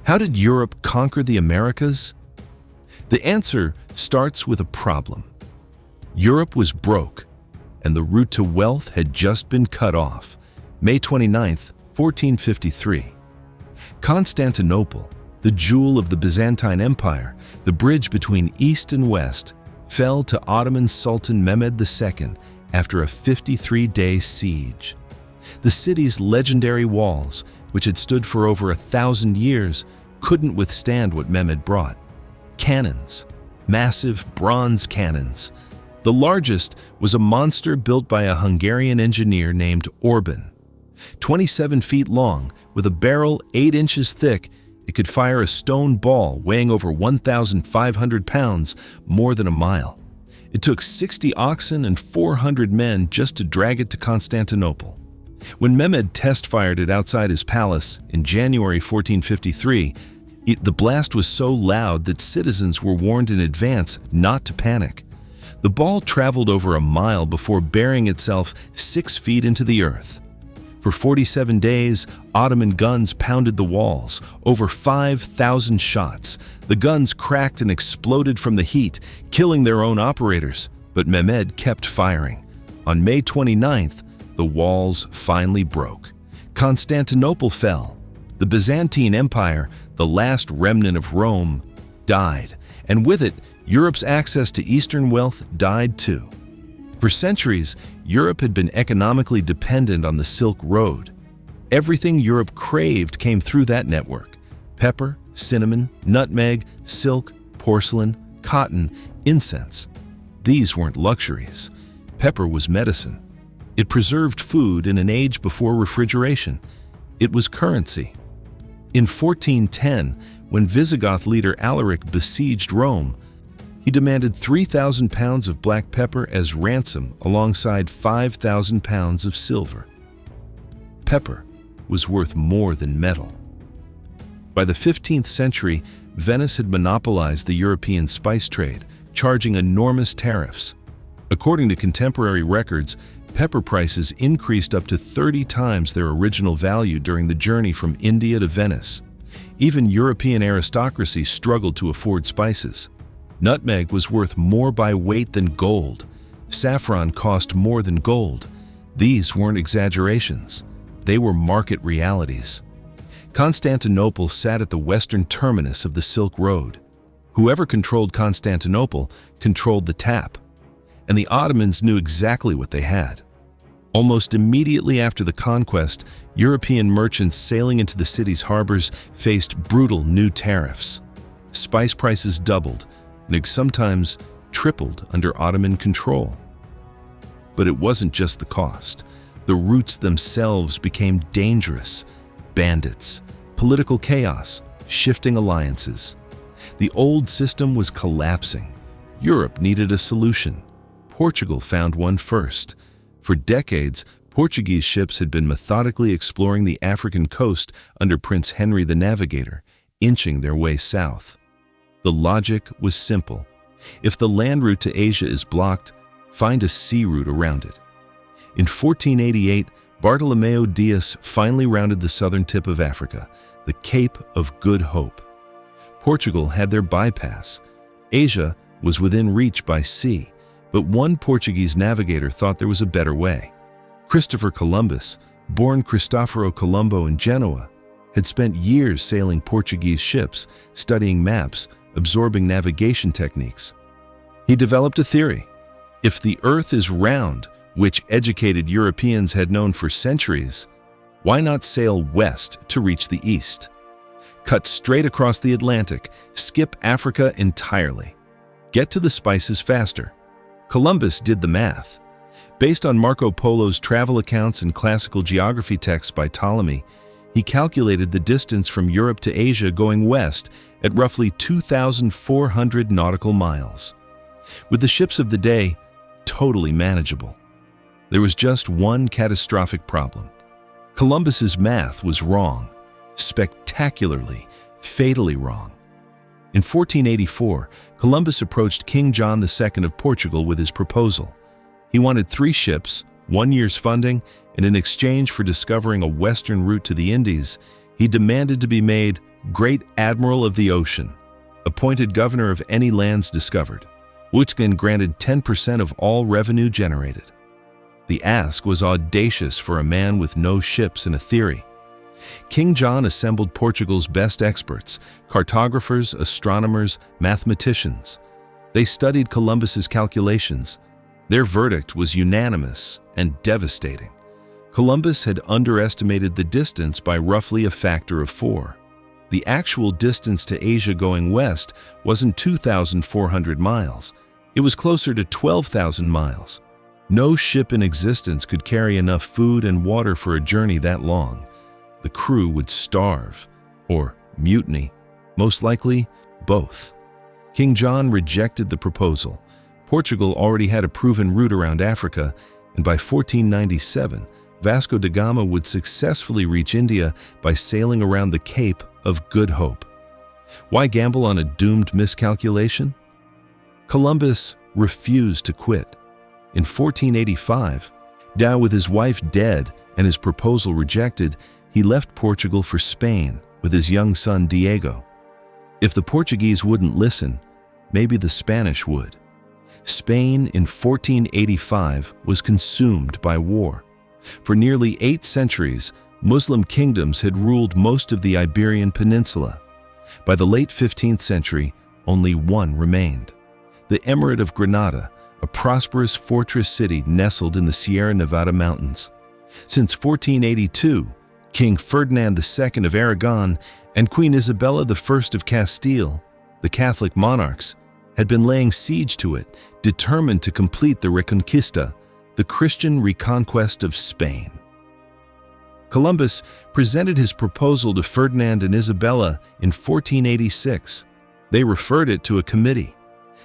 How did Europe conquer the Americas? The answer starts with a problem. Europe was broke, and the route to wealth had just been cut off. May 29, 1453. Constantinople, the jewel of the Byzantine Empire, the bridge between East and West, fell to Ottoman Sultan Mehmed II after a 53-day siege. The city's legendary walls, which had stood for over 1,000 years, couldn't withstand what Mehmed brought. Cannons, massive bronze cannons. The largest was a monster built by a Hungarian engineer named Orban. 27 feet long, with a barrel 8 inches thick, it could fire a stone ball weighing over 1,500 pounds more than a mile. It took 60 oxen and 400 men just to drag it to Constantinople. When Mehmed test-fired it outside his palace in January 1453, the blast was so loud that citizens were warned in advance not to panic. The ball traveled over a mile before burying itself 6 feet into the earth. For 47 days, Ottoman guns pounded the walls, over 5,000 shots. The guns cracked and exploded from the heat, killing their own operators, but Mehmed kept firing. On May 29th, the walls finally broke. Constantinople fell. The Byzantine Empire, the last remnant of Rome, died, and with it, Europe's access to Eastern wealth died too. For centuries, Europe had been economically dependent on the Silk Road. Everything Europe craved came through that network: pepper, cinnamon, nutmeg, silk, porcelain, cotton, incense. These weren't luxuries. Pepper was medicine. It preserved food in an age before refrigeration. It was currency. In 1410, when Visigoth leader Alaric besieged Rome, he demanded 3,000 pounds of black pepper as ransom alongside 5,000 pounds of silver. Pepper was worth more than metal. By the 15th century, Venice had monopolized the European spice trade, charging enormous tariffs. According to contemporary records, pepper prices increased up to 30 times their original value during the journey from India to Venice. Even European aristocracy struggled to afford spices. Nutmeg was worth more by weight than gold. Saffron cost more than gold. These weren't exaggerations. They were market realities. Constantinople sat at the western terminus of the Silk Road. Whoever controlled Constantinople controlled the tap, and the Ottomans knew exactly what they had. Almost immediately after the conquest, European merchants sailing into the city's harbors faced brutal new tariffs. Spice prices doubled, and sometimes tripled under Ottoman control. But it wasn't just the cost. The routes themselves became dangerous. Bandits, political chaos, shifting alliances. The old system was collapsing. Europe needed a solution. Portugal found one first. For decades, Portuguese ships had been methodically exploring the African coast under Prince Henry the Navigator, inching their way south. The logic was simple. If the land route to Asia is blocked, find a sea route around it. In 1488, Bartolomeo Dias finally rounded the southern tip of Africa, the Cape of Good Hope. Portugal had their bypass. Asia was within reach by sea, but one Portuguese navigator thought there was a better way. Christopher Columbus, born Cristoforo Colombo in Genoa, had spent years sailing Portuguese ships, studying maps, absorbing navigation techniques. He developed a theory. If the Earth is round, which educated Europeans had known for centuries, why not sail west to reach the east? Cut straight across the Atlantic, skip Africa entirely. Get to the spices faster. Columbus did the math. Based on Marco Polo's travel accounts and classical geography texts by Ptolemy, he calculated the distance from Europe to Asia going west at roughly 2,400 nautical miles. With the ships of the day, totally manageable. There was just one catastrophic problem. Columbus's math was wrong, spectacularly, fatally wrong. In 1484, Columbus approached King John II of Portugal with his proposal. He wanted 3 ships, 1 year's funding, and in exchange for discovering a western route to the Indies, he demanded to be made Great Admiral of the Ocean, appointed governor of any lands discovered, which then granted 10% of all revenue generated. The ask was audacious for a man with no ships and a theory. King John assembled Portugal's best experts, cartographers, astronomers, mathematicians. They studied Columbus's calculations. Their verdict was unanimous and devastating. Columbus had underestimated the distance by roughly a factor of 4. The actual distance to Asia going west wasn't 2,400 miles. It was closer to 12,000 miles. No ship in existence could carry enough food and water for a journey that long. The crew would starve, or mutiny, most likely both. King John rejected the proposal. Portugal already had a proven route around Africa, and by 1497, Vasco da Gama would successfully reach India by sailing around the Cape of Good Hope. Why gamble on a doomed miscalculation? Columbus refused to quit. In 1485, now with his wife dead and his proposal rejected, he left Portugal for Spain with his young son Diego. If the Portuguese wouldn't listen, maybe the Spanish would. Spain in 1485 was consumed by war. For nearly 8 centuries, Muslim kingdoms had ruled most of the Iberian Peninsula. By the late 15th century, only one remained: the Emirate of Granada, a prosperous fortress city nestled in the Sierra Nevada mountains. Since 1482, King Ferdinand II of Aragon and Queen Isabella I of Castile, the Catholic monarchs, had been laying siege to it, determined to complete the Reconquista, the Christian reconquest of Spain. Columbus presented his proposal to Ferdinand and Isabella in 1486. They referred it to a committee.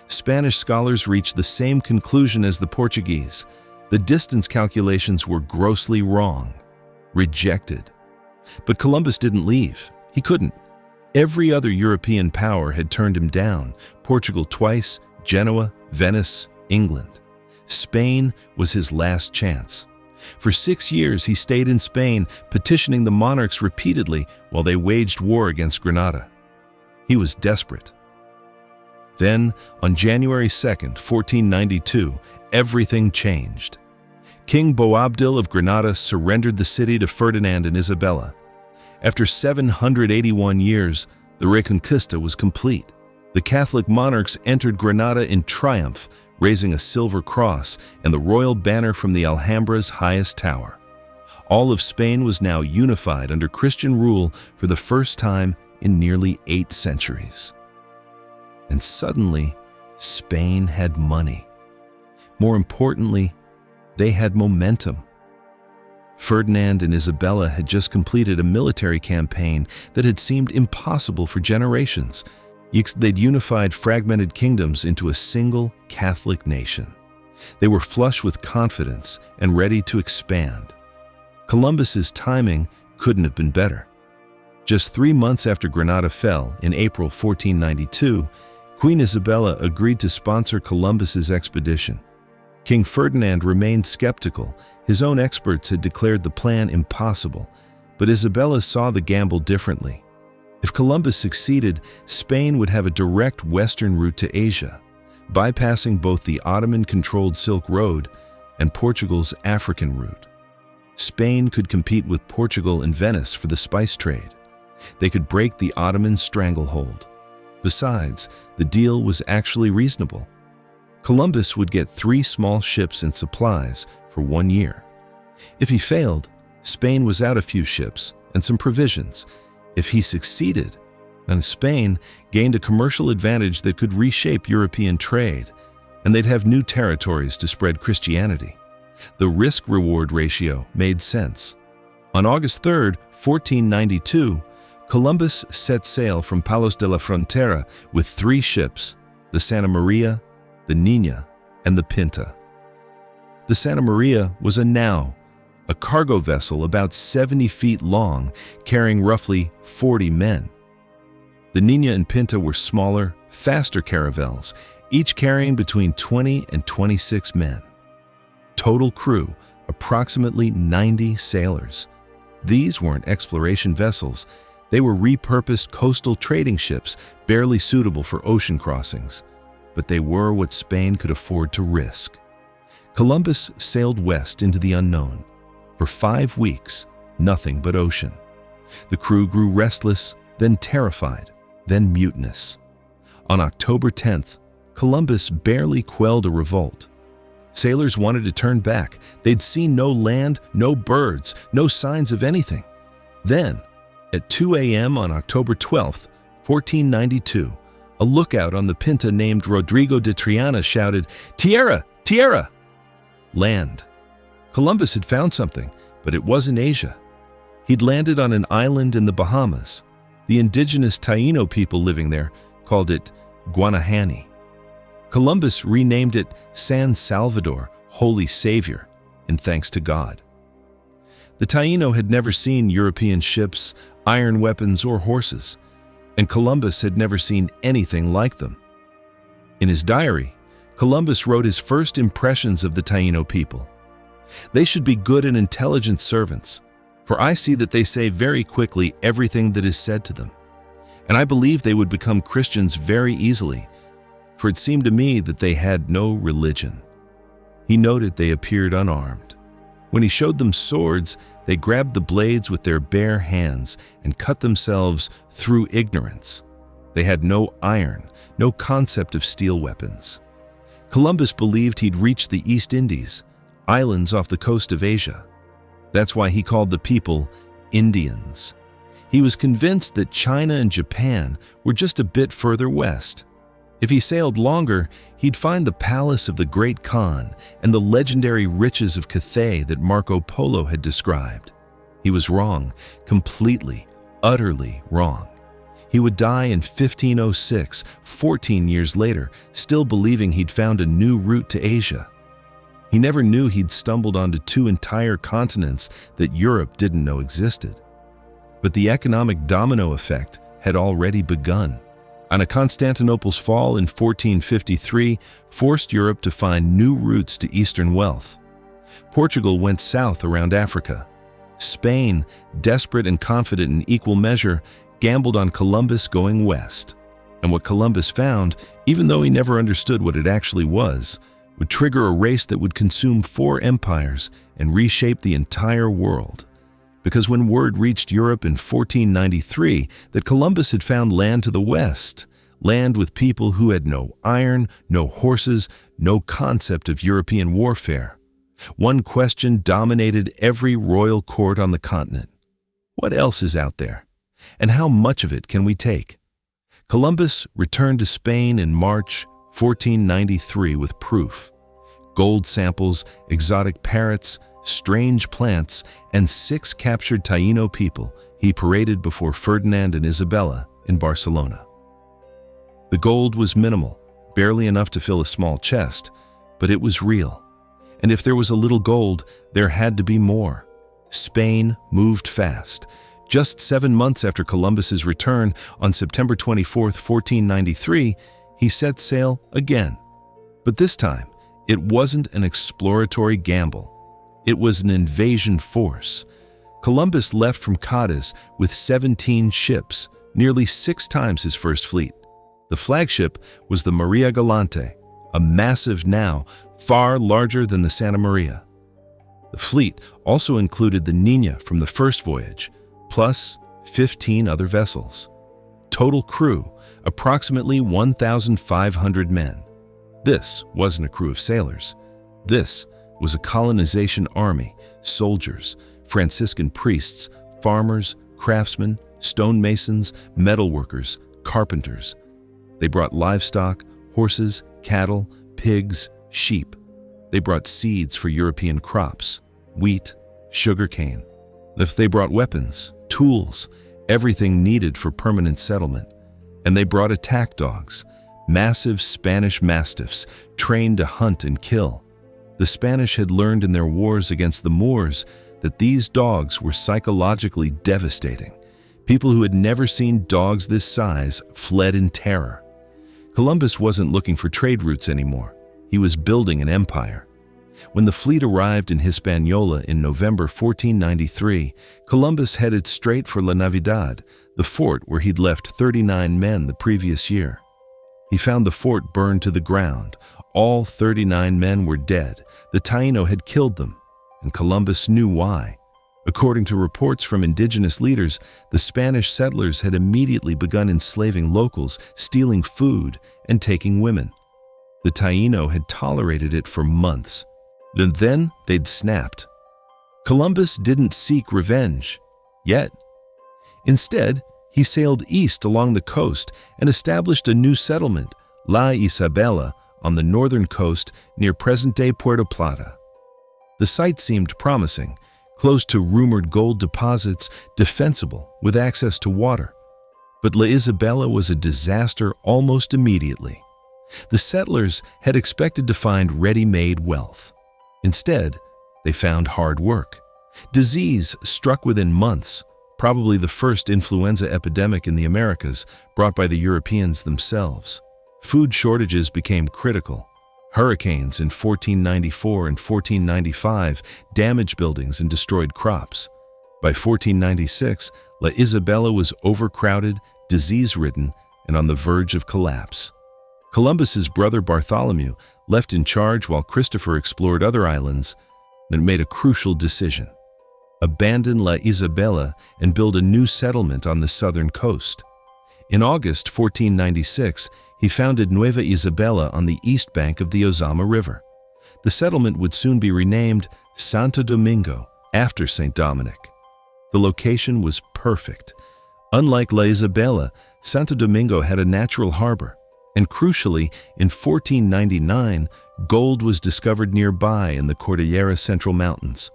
Spanish scholars reached the same conclusion as the Portuguese. The distance calculations were grossly wrong. Rejected. But Columbus didn't leave. He couldn't. Every other European power had turned him down: Portugal twice, Genoa, Venice, England. Spain was his last chance. For 6 years he stayed in Spain, petitioning the monarchs repeatedly while they waged war against Granada. He was desperate. Then, on January 2nd, 1492, everything changed. King Boabdil of Granada surrendered the city to Ferdinand and Isabella. After 781 years, the Reconquista was complete. The Catholic monarchs entered Granada in triumph, raising a silver cross and the royal banner from the Alhambra's highest tower. All of Spain was now unified under Christian rule for the first time in nearly 8 centuries. And suddenly, Spain had money. More importantly, they had momentum. Ferdinand and Isabella had just completed a military campaign that had seemed impossible for generations. They'd unified fragmented kingdoms into a single Catholic nation. They were flush with confidence and ready to expand. Columbus's timing couldn't have been better. Just 3 months after Granada fell, in April 1492, Queen Isabella agreed to sponsor Columbus's expedition. King Ferdinand remained skeptical. His own experts had declared the plan impossible, but Isabella saw the gamble differently. If Columbus succeeded, Spain would have a direct western route to Asia, bypassing both the Ottoman-controlled Silk Road and Portugal's African route. Spain could compete with Portugal and Venice for the spice trade. They could break the Ottoman stranglehold. Besides, the deal was actually reasonable. Columbus would get 3 small ships and supplies for 1 year. If he failed, Spain was out a few ships and some provisions. If he succeeded, then Spain gained a commercial advantage that could reshape European trade, and they'd have new territories to spread Christianity. The risk-reward ratio made sense. On August 3, 1492, Columbus set sail from Palos de la Frontera with 3 ships: the Santa Maria, the Niña, and the Pinta. The Santa Maria was a nau, a cargo vessel about 70 feet long, carrying roughly 40 men. The Niña and Pinta were smaller, faster caravels, each carrying between 20 and 26 men. Total crew, approximately 90 sailors. These weren't exploration vessels. They were repurposed coastal trading ships, barely suitable for ocean crossings, but they were what Spain could afford to risk. Columbus sailed west into the unknown. For 5 weeks, nothing but ocean. The crew grew restless, then terrified, then mutinous. On October 10th, Columbus barely quelled a revolt. Sailors wanted to turn back. They'd seen no land, no birds, no signs of anything. Then, at 2 a.m. on October 12th, 1492, a lookout on the Pinta named Rodrigo de Triana shouted, "Tierra! Tierra!" Land. Columbus had found something, but it wasn't Asia. He'd landed on an island in the Bahamas. The indigenous Taino people living there called it Guanahani. Columbus renamed it San Salvador, Holy Savior, in thanks to God. The Taino had never seen European ships, iron weapons, or horses, and Columbus had never seen anything like them. In his diary, Columbus wrote his first impressions of the Taino people. "They should be good and intelligent servants, for I see that they say very quickly everything that is said to them. And I believe they would become Christians very easily, for it seemed to me that they had no religion." He noted they appeared unarmed. When he showed them swords, they grabbed the blades with their bare hands and cut themselves through ignorance. They had no iron, no concept of steel weapons. Columbus believed he'd reached the East Indies, islands off the coast of Asia. That's why he called the people Indians. He was convinced that China and Japan were just a bit further west. If he sailed longer, he'd find the palace of the Great Khan and the legendary riches of Cathay that Marco Polo had described. He was wrong, completely, utterly wrong. He would die in 1506, 14 years later, still believing he'd found a new route to Asia. He never knew he'd stumbled onto 2 entire continents that Europe didn't know existed. But the economic domino effect had already begun. Constantinople's fall in 1453 forced Europe to find new routes to Eastern wealth. Portugal went south around Africa. Spain, desperate and confident in equal measure, gambled on Columbus going west. And what Columbus found, even though he never understood what it actually was, would trigger a race that would consume 4 empires and reshape the entire world. Because when word reached Europe in 1493 that Columbus had found land to the west, land with people who had no iron, no horses, no concept of European warfare, one question dominated every royal court on the continent. What else is out there? And how much of it can we take? Columbus returned to Spain in March 1493 with proof. Gold samples, exotic parrots, strange plants, and 6 captured Taino people he paraded before Ferdinand and Isabella in Barcelona. The gold was minimal, barely enough to fill a small chest, but it was real. And if there was a little gold, there had to be more. Spain moved fast. Just 7 months after Columbus's return, on September 24, 1493, he set sail again. But this time, it wasn't an exploratory gamble. It was an invasion force. Columbus left from Cadiz with 17 ships, nearly 6 times his first fleet. The flagship was the Maria Galante, a massive now, far larger than the Santa Maria. The fleet also included the Nina from the first voyage, plus 15 other vessels. Total crew, approximately 1,500 men. This wasn't a crew of sailors. This was a colonization army, soldiers, Franciscan priests, farmers, craftsmen, stonemasons, metalworkers, carpenters. They brought livestock, horses, cattle, pigs, sheep. They brought seeds for European crops, wheat, sugarcane. If they brought weapons, tools, everything needed for permanent settlement. And they brought attack dogs, massive Spanish mastiffs trained to hunt and kill. The Spanish had learned in their wars against the Moors that these dogs were psychologically devastating. People who had never seen dogs this size fled in terror. Columbus wasn't looking for trade routes anymore. He was building an empire. When the fleet arrived in Hispaniola in November 1493, Columbus headed straight for La Navidad, the fort where he'd left 39 men the previous year. He found the fort burned to the ground. All 39 men were dead. The Taino had killed them, and Columbus knew why. According to reports from indigenous leaders, the Spanish settlers had immediately begun enslaving locals, stealing food, and taking women. The Taino had tolerated it for months. And then they'd snapped. Columbus didn't seek revenge, yet. Instead, he sailed east along the coast and established a new settlement, La Isabela, on the northern coast near present-day Puerto Plata. The site seemed promising, close to rumored gold deposits, defensible, with access to water. But La Isabela was a disaster almost immediately. The settlers had expected to find ready-made wealth. Instead, they found hard work. Disease struck within months, probably the first influenza epidemic in the Americas, brought by the Europeans themselves. Food shortages became critical. Hurricanes in 1494 and 1495 damaged buildings and destroyed crops. By 1496, La Isabela was overcrowded, disease-ridden, and on the verge of collapse. Columbus's brother Bartholomew, left in charge while Christopher explored other islands, and made a crucial decision: abandon La Isabela and build a new settlement on the southern coast. In August 1496, he founded Nueva Isabela on the east bank of the Ozama River. The settlement would soon be renamed Santo Domingo, after St. Dominic. The location was perfect. Unlike La Isabela, Santo Domingo had a natural harbor, and crucially, in 1499, gold was discovered nearby in the Cordillera Central Mountains.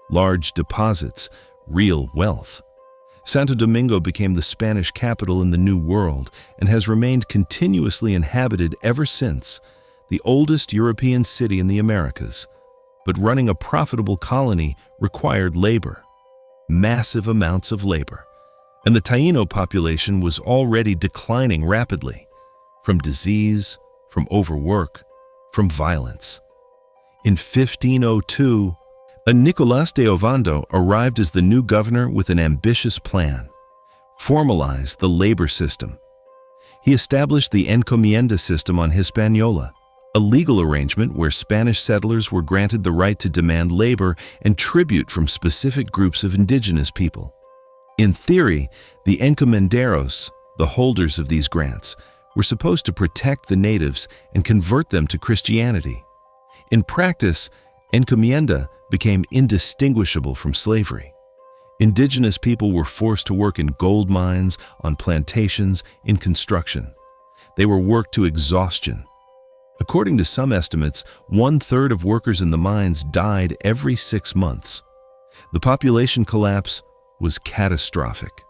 Large deposits, real wealth. Santo Domingo became the Spanish capital in the New World and has remained continuously inhabited ever since, the oldest European city in the Americas. But running a profitable colony required labor, massive amounts of labor, and the Taino population was already declining rapidly, from disease, from overwork, from violence. In 1502, a Nicolás de Ovando arrived as the new governor with an ambitious plan: formalize the labor system. He established the encomienda system on Hispaniola, a legal arrangement where Spanish settlers were granted the right to demand labor and tribute from specific groups of indigenous people. In theory, the encomenderos, the holders of these grants, were supposed to protect the natives and convert them to Christianity. In practice, encomienda became indistinguishable from slavery. Indigenous people were forced to work in gold mines, on plantations, in construction. They were worked to exhaustion. According to some estimates, 1/3 of workers in the mines died every 6 months. The population collapse was catastrophic.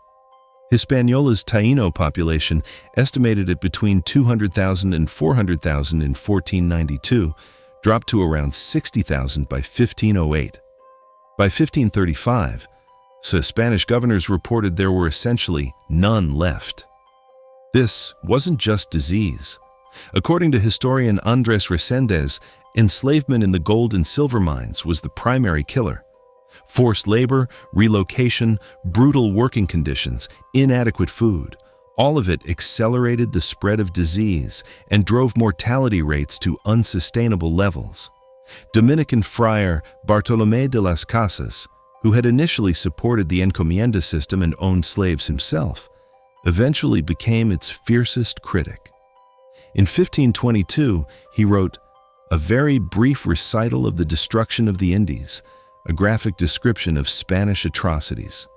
Hispaniola's Taino population, estimated at between 200,000 and 400,000 in 1492, dropped to around 60,000 by 1508. By 1535, so Spanish governors reported there were essentially none left. This wasn't just disease. According to historian Andrés Reséndez, enslavement in the gold and silver mines was the primary killer. Forced labor, relocation, brutal working conditions, inadequate food, all of it accelerated the spread of disease and drove mortality rates to unsustainable levels. Dominican friar Bartolomé de las Casas, who had initially supported the encomienda system and owned slaves himself, eventually became its fiercest critic. In 1522, he wrote a very brief recital of the destruction of the Indies, a graphic description of Spanish atrocities.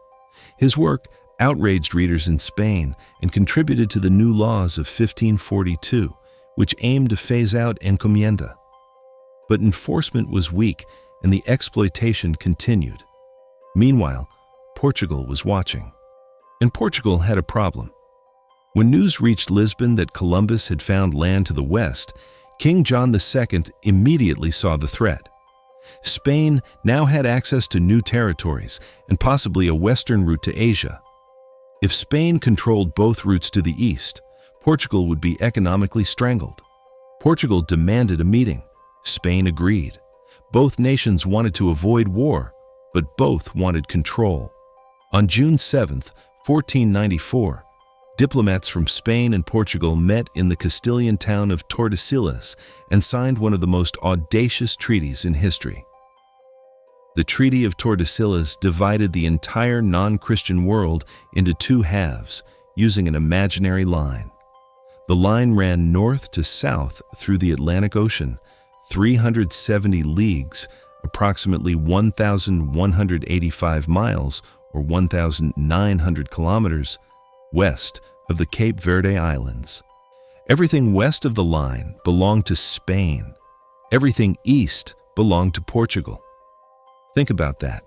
His work outraged readers in Spain and contributed to the new laws of 1542, which aimed to phase out encomienda. But enforcement was weak and the exploitation continued. Meanwhile, Portugal was watching. And Portugal had a problem. When news reached Lisbon that Columbus had found land to the west, King John II immediately saw the threat. Spain now had access to new territories and possibly a western route to Asia. If Spain controlled both routes to the east, Portugal would be economically strangled. Portugal demanded a meeting. Spain agreed. Both nations wanted to avoid war, but both wanted control. On June 7, 1494, diplomats from Spain and Portugal met in the Castilian town of Tordesillas and signed one of the most audacious treaties in history. The Treaty of Tordesillas divided the entire non-Christian world into two halves using an imaginary line. The line ran north to south through the Atlantic Ocean, 370 leagues, approximately 1,185 miles or 1,900 kilometers, west of the Cape Verde Islands. Everything west of the line belonged to Spain. Everything east belonged to Portugal. Think about that.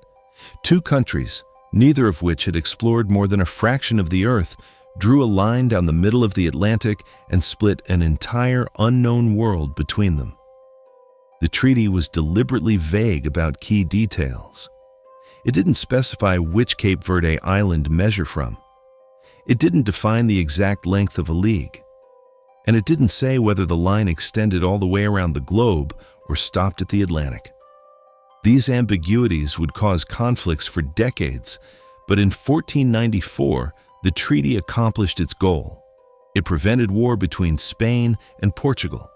Two countries, neither of which had explored more than a fraction of the Earth, drew a line down the middle of the Atlantic and split an entire unknown world between them. The treaty was deliberately vague about key details. It didn't specify which Cape Verde island to measure from. It didn't define the exact length of a league. And it didn't say whether the line extended all the way around the globe or stopped at the Atlantic. These ambiguities would cause conflicts for decades, but in 1494, the treaty accomplished its goal. It prevented war between Spain and Portugal.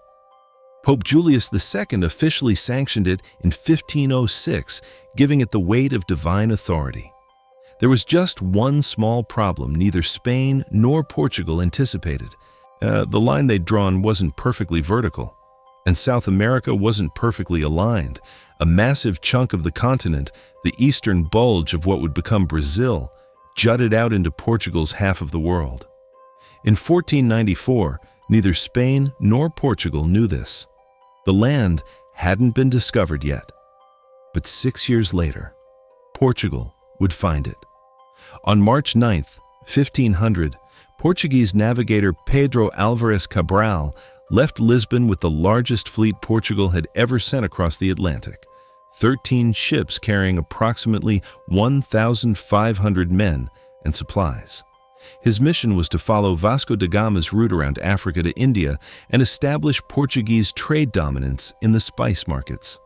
Pope Julius II officially sanctioned it in 1506, giving it the weight of divine authority. There was just one small problem neither Spain nor Portugal anticipated. The line they'd drawn wasn't perfectly vertical, and South America wasn't perfectly aligned. A massive chunk of the continent, the eastern bulge of what would become Brazil, jutted out into Portugal's half of the world. In 1494, neither Spain nor Portugal knew this. The land hadn't been discovered yet. But 6 years later, Portugal would find it. On March 9, 1500, Portuguese navigator Pedro Álvares Cabral left Lisbon with the largest fleet Portugal had ever sent across the Atlantic, 13 ships carrying approximately 1,500 men and supplies. His mission was to follow Vasco da Gama's route around Africa to India and establish Portuguese trade dominance in the spice markets.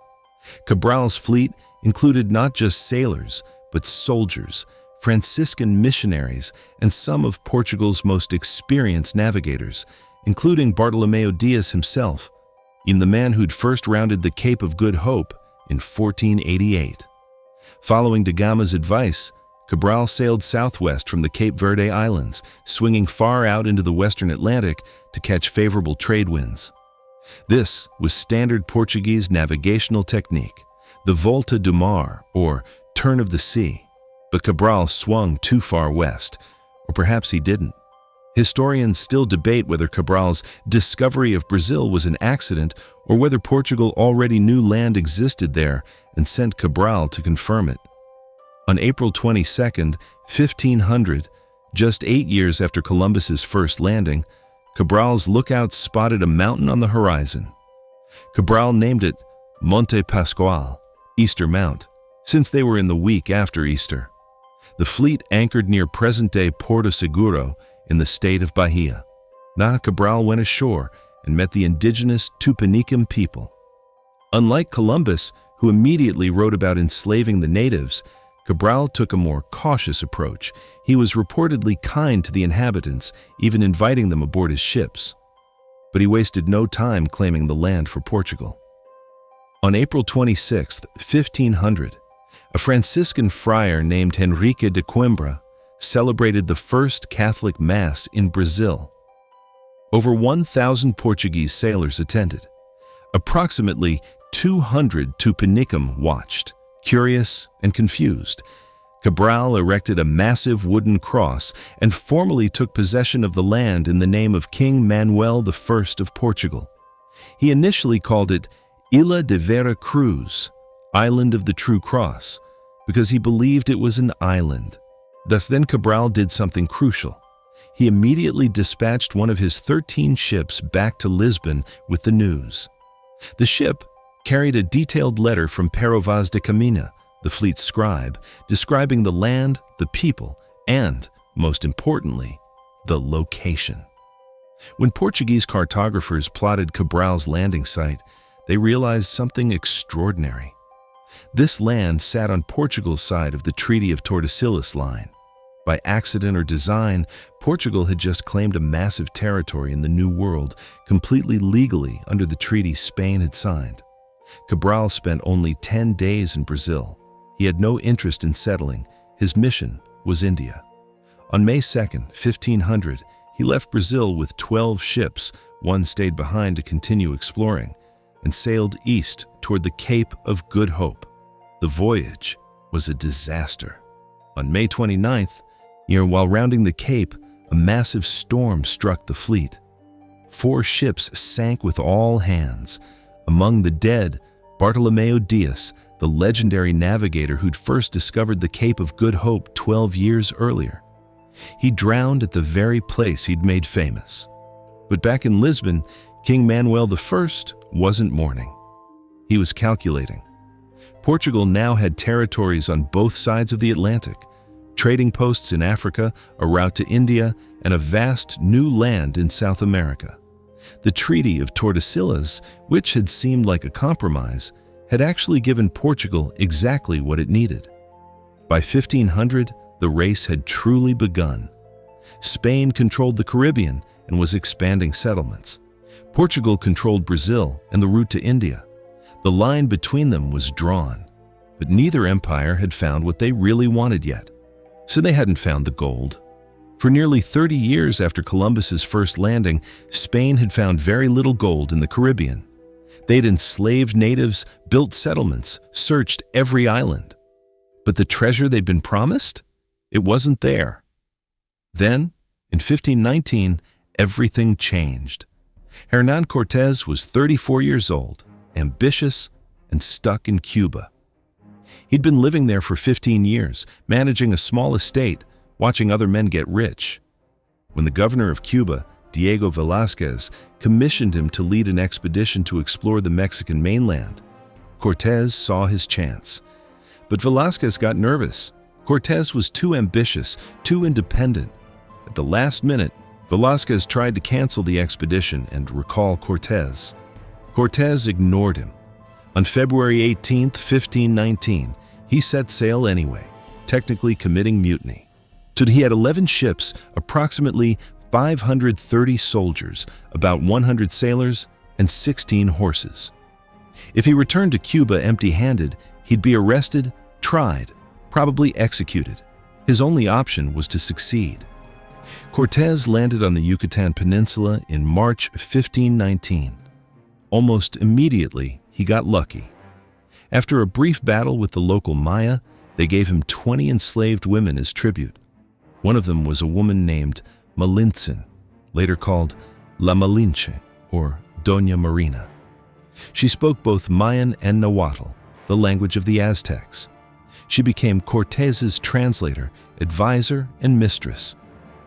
Cabral's fleet included not just sailors, but soldiers, Franciscan missionaries, and some of Portugal's most experienced navigators, including Bartolomeu Dias himself, even the man who'd first rounded the Cape of Good Hope in 1488. Following da Gama's advice, Cabral sailed southwest from the Cape Verde Islands, swinging far out into the western Atlantic to catch favorable trade winds. This was standard Portuguese navigational technique, the volta do mar, or turn of the sea. But Cabral swung too far west, or perhaps he didn't. Historians still debate whether Cabral's discovery of Brazil was an accident or whether Portugal already knew land existed there and sent Cabral to confirm it. On April 22, 1500, just 8 years after Columbus's first landing, Cabral's lookouts spotted a mountain on the horizon. Cabral named it Monte Pascual, Easter Mount, since they were in the week after Easter. The fleet anchored near present-day Porto Seguro in the state of Bahia. Cabral went ashore and met the indigenous Tupiniquim people. Unlike Columbus, who immediately wrote about enslaving the natives, Cabral took a more cautious approach. He was reportedly kind to the inhabitants, even inviting them aboard his ships. But he wasted no time claiming the land for Portugal. On April 26, 1500, a Franciscan friar named Henrique de Coimbra celebrated the first Catholic Mass in Brazil. Over 1,000 Portuguese sailors attended. Approximately 200 Tupiniquim watched, curious and confused. Cabral erected a massive wooden cross and formally took possession of the land in the name of King Manuel I of Portugal. He initially called it Ilha de Vera Cruz, Island of the True Cross, because he believed it was an island. Thus then Cabral did something crucial. He immediately dispatched one of his 13 ships back to Lisbon with the news. The ship carried a detailed letter from Pero Vaz de Caminha, the fleet's scribe, describing the land, the people, and, most importantly, the location. When Portuguese cartographers plotted Cabral's landing site, they realized something extraordinary. This land sat on Portugal's side of the Treaty of Tordesillas line. By accident or design, Portugal had just claimed a massive territory in the New World, completely legally under the treaty Spain had signed. Cabral spent only 10 days in Brazil. He had no interest in settling. His mission was India. On May 2, 1500, he left Brazil with 12 ships. One stayed behind to continue exploring, and sailed east toward the Cape of Good Hope. The voyage was a disaster. On May 29th, while rounding the Cape, a massive storm struck the fleet. 4 ships sank with all hands. Among the dead, Bartolomeo Diaz, the legendary navigator who'd first discovered the Cape of Good Hope 12 years earlier. He drowned at the very place he'd made famous. But back in Lisbon, King Manuel I wasn't mourning. He was calculating. Portugal now had territories on both sides of the Atlantic, trading posts in Africa, a route to India, and a vast new land in South America. The Treaty of Tordesillas, which had seemed like a compromise, had actually given Portugal exactly what it needed. By 1500, the race had truly begun. Spain controlled the Caribbean and was expanding settlements. Portugal controlled Brazil and the route to India. The line between them was drawn, but neither empire had found what they really wanted yet. So they hadn't found the gold. For nearly 30 years after Columbus's first landing, Spain had found very little gold in the Caribbean. They'd enslaved natives, built settlements, searched every island. But the treasure they'd been promised? It wasn't there. Then, in 1519, everything changed. Hernán Cortés was 34 years old, ambitious, and stuck in Cuba. He'd been living there for 15 years, managing a small estate, watching other men get rich. When the governor of Cuba, Diego Velázquez, commissioned him to lead an expedition to explore the Mexican mainland, Cortés saw his chance. But Velázquez got nervous. Cortés was too ambitious, too independent. At the last minute, Velázquez tried to cancel the expedition and recall Cortés. Cortés ignored him. On February 18, 1519, he set sail anyway, technically committing mutiny. So he had 11 ships, approximately 530 soldiers, about 100 sailors, and 16 horses. If he returned to Cuba empty-handed, he'd be arrested, tried, probably executed. His only option was to succeed. Cortés landed on the Yucatan Peninsula in March 1519. Almost immediately, he got lucky. After a brief battle with the local Maya, they gave him 20 enslaved women as tribute. One of them was a woman named Malintzin, later called La Malinche, or Doña Marina. She spoke both Mayan and Nahuatl, the language of the Aztecs. She became Cortés's translator, advisor, and mistress.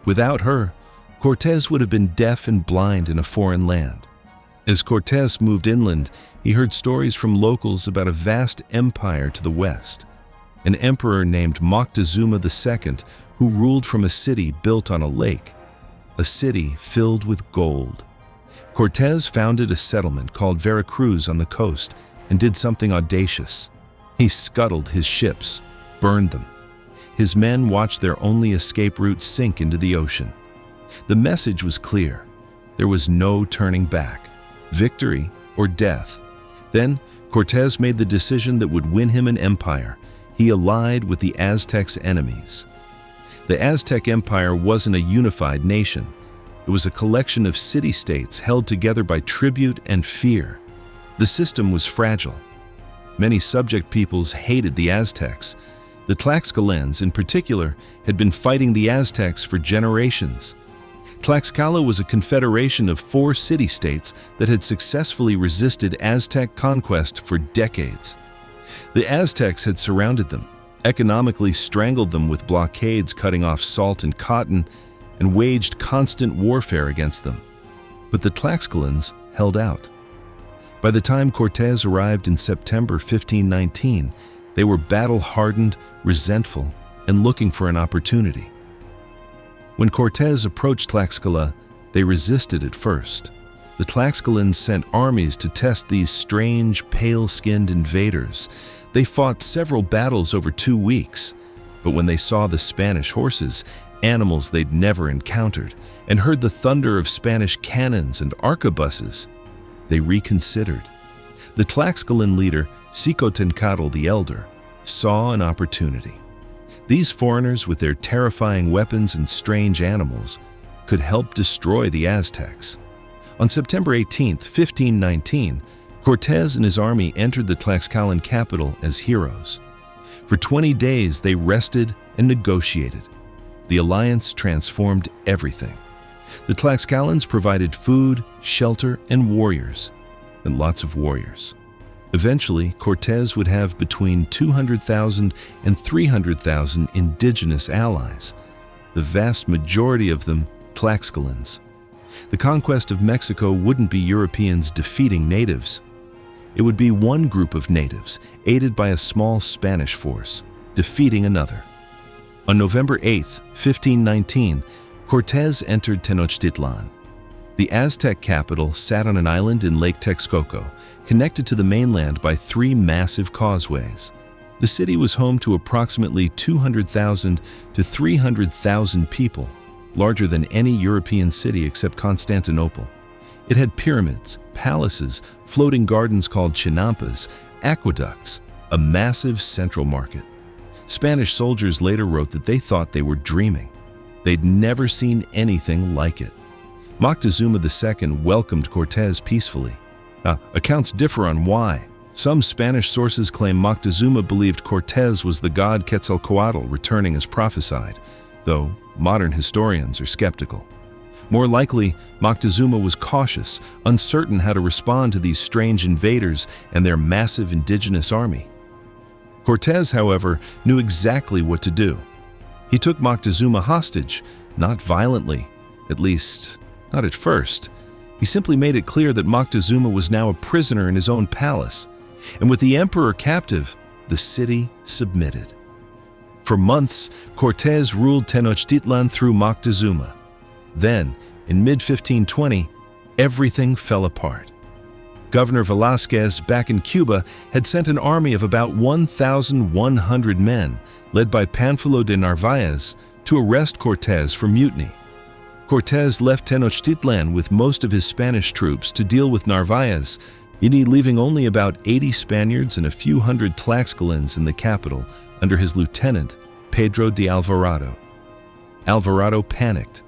Without her, Cortés would have been deaf and blind in a foreign land. As Cortés moved inland, he heard stories from locals about a vast empire to the west, an emperor named Moctezuma II who ruled from a city built on a lake, a city filled with gold. Cortés founded a settlement called Veracruz on the coast and did something audacious. He scuttled his ships, burned them. His men watched their only escape route sink into the ocean. The message was clear. There was no turning back. Victory or death. Then, Cortés made the decision that would win him an empire. He allied with the Aztecs' enemies. The Aztec Empire wasn't a unified nation. It was a collection of city-states held together by tribute and fear. The system was fragile. Many subject peoples hated the Aztecs. The Tlaxcalans, in particular, had been fighting the Aztecs for generations. Tlaxcala was a confederation of 4 city-states that had successfully resisted Aztec conquest for decades. The Aztecs had surrounded them, economically strangled them with blockades cutting off salt and cotton, and waged constant warfare against them. But the Tlaxcalans held out. By the time Cortés arrived in September 1519, they were battle-hardened, resentful, and looking for an opportunity. When Cortés approached Tlaxcala, they resisted at first. the Tlaxcalans sent armies to test these strange, pale-skinned invaders. They fought several battles over 2 weeks, but when they saw the Spanish horses, animals they'd never encountered, and heard the thunder of Spanish cannons and arquebuses, they reconsidered. The Tlaxcalan leader, Xicotencatl the Elder, saw an opportunity. These foreigners, with their terrifying weapons and strange animals, could help destroy the Aztecs. On September 18, 1519, Cortés and his army entered the Tlaxcalan capital as heroes. For 20 days, they rested and negotiated. The alliance transformed everything. The Tlaxcalans provided food, shelter, and warriors, and lots of warriors. Eventually, Cortés would have between 200,000 and 300,000 indigenous allies, the vast majority of them Tlaxcalans. The conquest of Mexico wouldn't be Europeans defeating natives. It would be one group of natives, aided by a small Spanish force, defeating another. On November 8, 1519, Cortés entered Tenochtitlan. The Aztec capital sat on an island in Lake Texcoco, connected to the mainland by 3 massive causeways. The city was home to approximately 200,000 to 300,000 people, larger than any European city except Constantinople. It had pyramids, palaces, floating gardens called chinampas, aqueducts, a massive central market. Spanish soldiers later wrote that they thought they were dreaming. They'd never seen anything like it. Moctezuma II welcomed Cortés peacefully. Accounts differ on why. Some Spanish sources claim Moctezuma believed Cortés was the god Quetzalcoatl returning as prophesied, though modern historians are skeptical. More likely, Moctezuma was cautious, uncertain how to respond to these strange invaders and their massive indigenous army. Cortés, however, knew exactly what to do. He took Moctezuma hostage, not violently, at least not at first. He simply made it clear that Moctezuma was now a prisoner in his own palace, and with the emperor captive, the city submitted. For months, Cortés ruled Tenochtitlan through Moctezuma. Then, in mid-1520, everything fell apart. Governor Velázquez, back in Cuba, had sent an army of about 1,100 men, led by Pánfilo de Narváez, to arrest Cortés for mutiny. Cortés left Tenochtitlan with most of his Spanish troops to deal with Narváez, leaving only about 80 Spaniards and a few hundred Tlaxcalans in the capital under his lieutenant, Pedro de Alvarado. Alvarado panicked.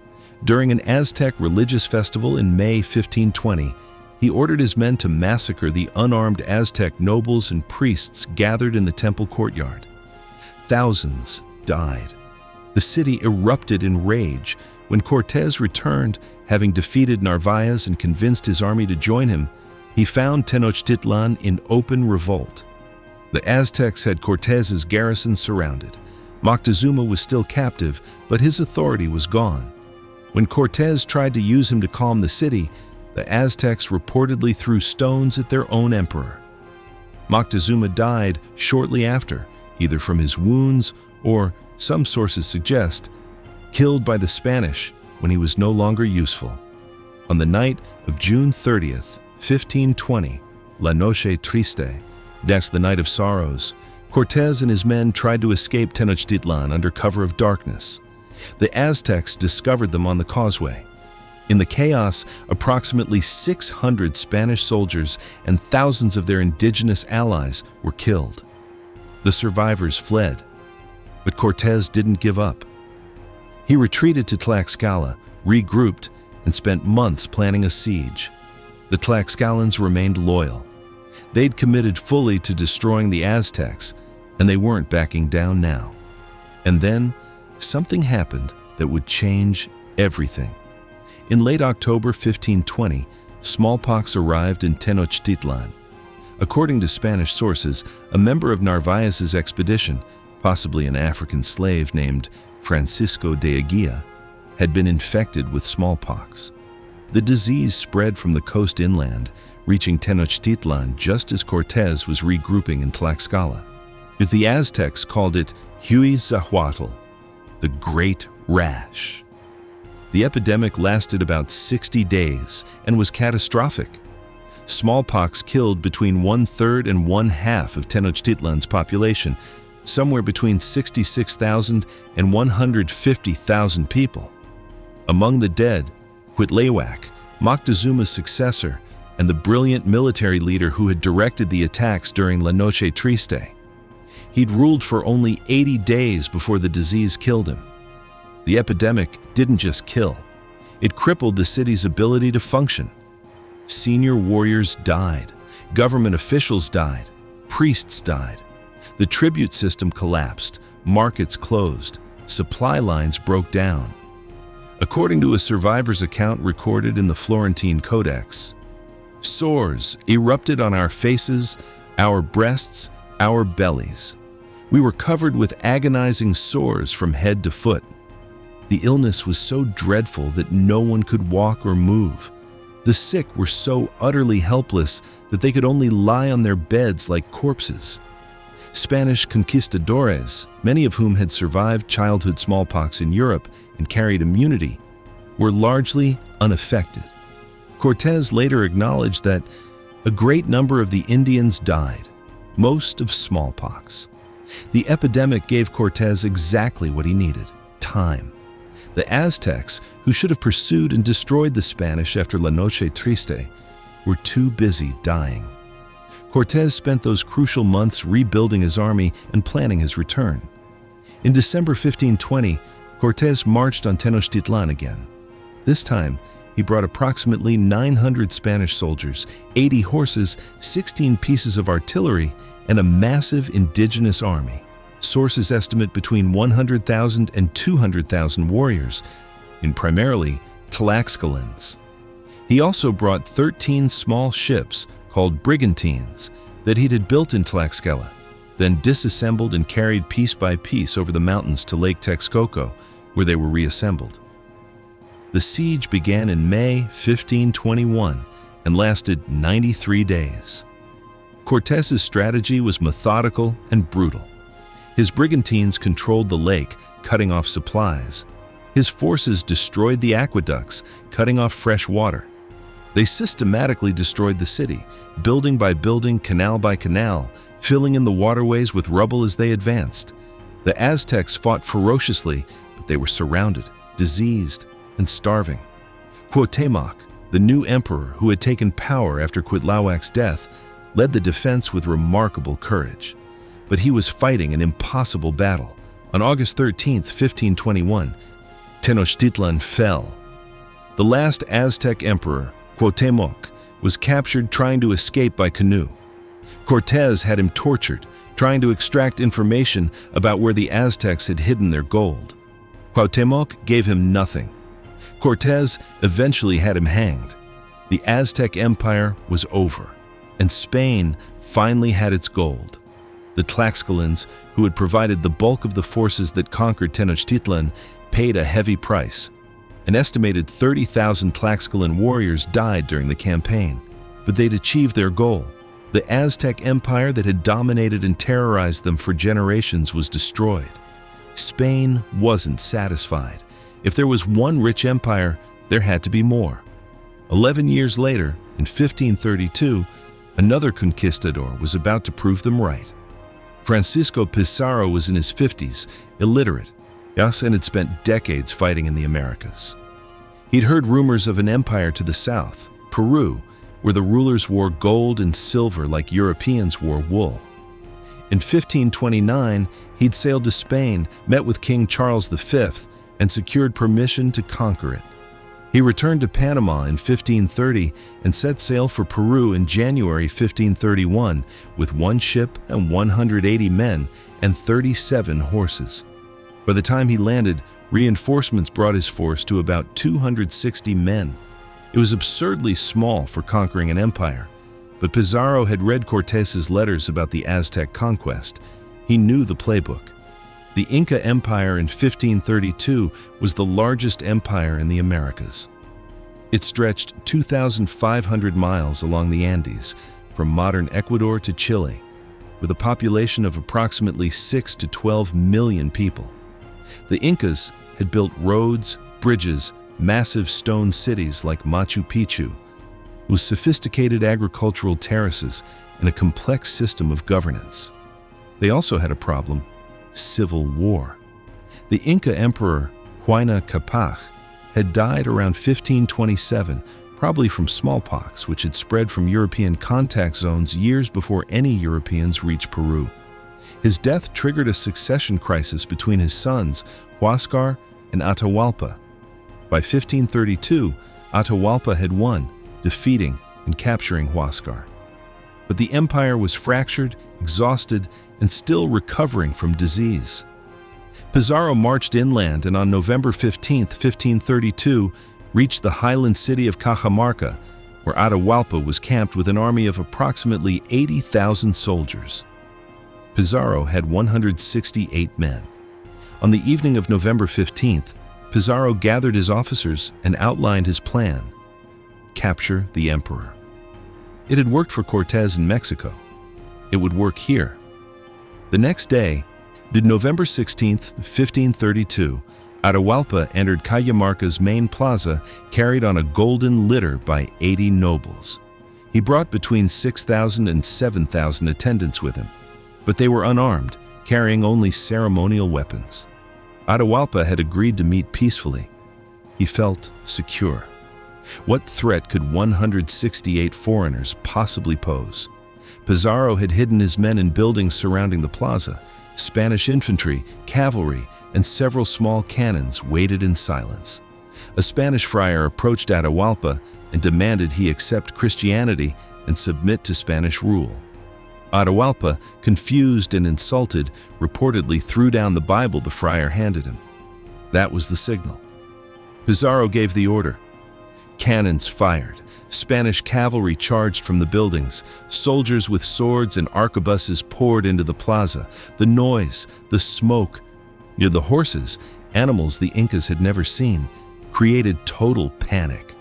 During an Aztec religious festival in May 1520, he ordered his men to massacre the unarmed Aztec nobles and priests gathered in the temple courtyard. Thousands died. The city erupted in rage. When Cortés returned, having defeated Narváez and convinced his army to join him, he found Tenochtitlan in open revolt. The Aztecs had Cortés's garrison surrounded. Moctezuma was still captive, but his authority was gone. When Cortés tried to use him to calm the city, the Aztecs reportedly threw stones at their own emperor. Moctezuma died shortly after, either from his wounds or, some sources suggest, killed by the Spanish when he was no longer useful. On the night of June 30th, 1520, La Noche Triste, that's the night of sorrows, Cortés and his men tried to escape Tenochtitlan under cover of darkness. The Aztecs discovered them on the causeway. In the chaos, approximately 600 Spanish soldiers and thousands of their indigenous allies were killed. The survivors fled, but Cortés didn't give up. He retreated to Tlaxcala, regrouped, and spent months planning a siege. The Tlaxcalans remained loyal. They'd committed fully to destroying the Aztecs, and they weren't backing down now. And then, something happened that would change everything. In late October 1520, smallpox arrived in Tenochtitlan. According to Spanish sources, a member of Narváez's expedition, possibly an African slave named Francisco de Eguía, had been infected with smallpox. The disease spread from the coast inland, reaching Tenochtitlan just as Cortés was regrouping in Tlaxcala. The Aztecs called it Huizahuatl, the Great Rash. The epidemic lasted about 60 days and was catastrophic. Smallpox killed between 1/3 and 1/2 of Tenochtitlan's population, somewhere between 66,000 and 150,000 people. Among the dead, Cuitlahua, Moctezuma's successor, and the brilliant military leader who had directed the attacks during La Noche Triste. He'd ruled for only 80 days before the disease killed him. The epidemic didn't just kill, it crippled the city's ability to function. Senior warriors died, government officials died, priests died. The tribute system collapsed, markets closed, supply lines broke down. According to a survivor's account recorded in the Florentine Codex, sores erupted on our faces, our breasts, our bellies. We were covered with agonizing sores from head to foot. The illness was so dreadful that no one could walk or move. The sick were so utterly helpless that they could only lie on their beds like corpses. Spanish conquistadores, many of whom had survived childhood smallpox in Europe and carried immunity, were largely unaffected. Cortés later acknowledged that a great number of the Indians died, most of smallpox. The epidemic gave Cortés exactly what he needed: time. The Aztecs, who should have pursued and destroyed the Spanish after La Noche Triste, were too busy dying. Cortés spent those crucial months rebuilding his army and planning his return. In December 1520, Cortés marched on Tenochtitlan again. This time, he brought approximately 900 Spanish soldiers, 80 horses, 16 pieces of artillery, and a massive indigenous army. Sources estimate between 100,000 and 200,000 warriors, in primarily Tlaxcalans. He also brought 13 small ships called brigantines that he had built in Tlaxcala, then disassembled and carried piece by piece over the mountains to Lake Texcoco, where they were reassembled. The siege began in May 1521 and lasted 93 days. Cortés's strategy was methodical and brutal. His brigantines controlled the lake, cutting off supplies. His forces destroyed the aqueducts, cutting off fresh water. They systematically destroyed the city, building by building, canal by canal, filling in the waterways with rubble as they advanced. The Aztecs fought ferociously, but they were surrounded, diseased, and starving. Cuauhtémoc, the new emperor who had taken power after Cuitlahuac's death, led the defense with remarkable courage. But he was fighting an impossible battle. On August 13, 1521, Tenochtitlan fell. The last Aztec emperor, Cuauhtémoc, was captured trying to escape by canoe. Cortés had him tortured, trying to extract information about where the Aztecs had hidden their gold. Cuauhtémoc gave him nothing. Cortés eventually had him hanged. The Aztec Empire was over, and Spain finally had its gold. The Tlaxcalans, who had provided the bulk of the forces that conquered Tenochtitlan, paid a heavy price. An estimated 30,000 Tlaxcalan warriors died during the campaign, but they'd achieved their goal. The Aztec Empire that had dominated and terrorized them for generations was destroyed. Spain wasn't satisfied. If there was one rich empire, there had to be more. 11 years later, in 1532, another conquistador was about to prove them right. Francisco Pizarro was in his 50s, illiterate, and had spent decades fighting in the Americas. He'd heard rumors of an empire to the south, Peru, where the rulers wore gold and silver like Europeans wore wool. In 1529, he'd sailed to Spain, met with King Charles V, and secured permission to conquer it. He returned to Panama in 1530 and set sail for Peru in January 1531 with 1 ship and 180 men and 37 horses. By the time he landed, reinforcements brought his force to about 260 men. It was absurdly small for conquering an empire, but Pizarro had read Cortés's letters about the Aztec conquest. He knew the playbook. The Inca Empire in 1532 was the largest empire in the Americas. It stretched 2,500 miles along the Andes, from modern Ecuador to Chile, with a population of approximately 6 to 12 million people. The Incas had built roads, bridges, massive stone cities like Machu Picchu, with sophisticated agricultural terraces and a complex system of governance. They also had a problem: civil war. The Inca Emperor Huayna Capac had died around 1527, probably from smallpox, which had spread from European contact zones years before any Europeans reached Peru. His death triggered a succession crisis between his sons, Huáscar and Atahualpa. By 1532, Atahualpa had won, defeating and capturing Huáscar. But the empire was fractured, exhausted, and still recovering from disease. Pizarro marched inland and on November 15, 1532, reached the highland city of Cajamarca, where Atahualpa was camped with an army of approximately 80,000 soldiers. Pizarro had 168 men. On the evening of November 15th, Pizarro gathered his officers and outlined his plan: capture the emperor. It had worked for Cortés in Mexico. It would work here. The next day, November 16, 1532, Atahualpa entered Cajamarca's main plaza, carried on a golden litter by 80 nobles. He brought between 6,000 and 7,000 attendants with him, but they were unarmed, carrying only ceremonial weapons. Atahualpa had agreed to meet peacefully. He felt secure. What threat could 168 foreigners possibly pose? Pizarro had hidden his men in buildings surrounding the plaza. Spanish infantry, cavalry, and several small cannons waited in silence. A Spanish friar approached Atahualpa and demanded he accept Christianity and submit to Spanish rule. Atahualpa, confused and insulted, reportedly threw down the Bible the friar handed him. That was the signal. Pizarro gave the order. Cannons fired. Spanish cavalry charged from the buildings. Soldiers with swords and arquebuses poured into the plaza. The noise, the smoke, near the horses, animals the Incas had never seen, created total panic.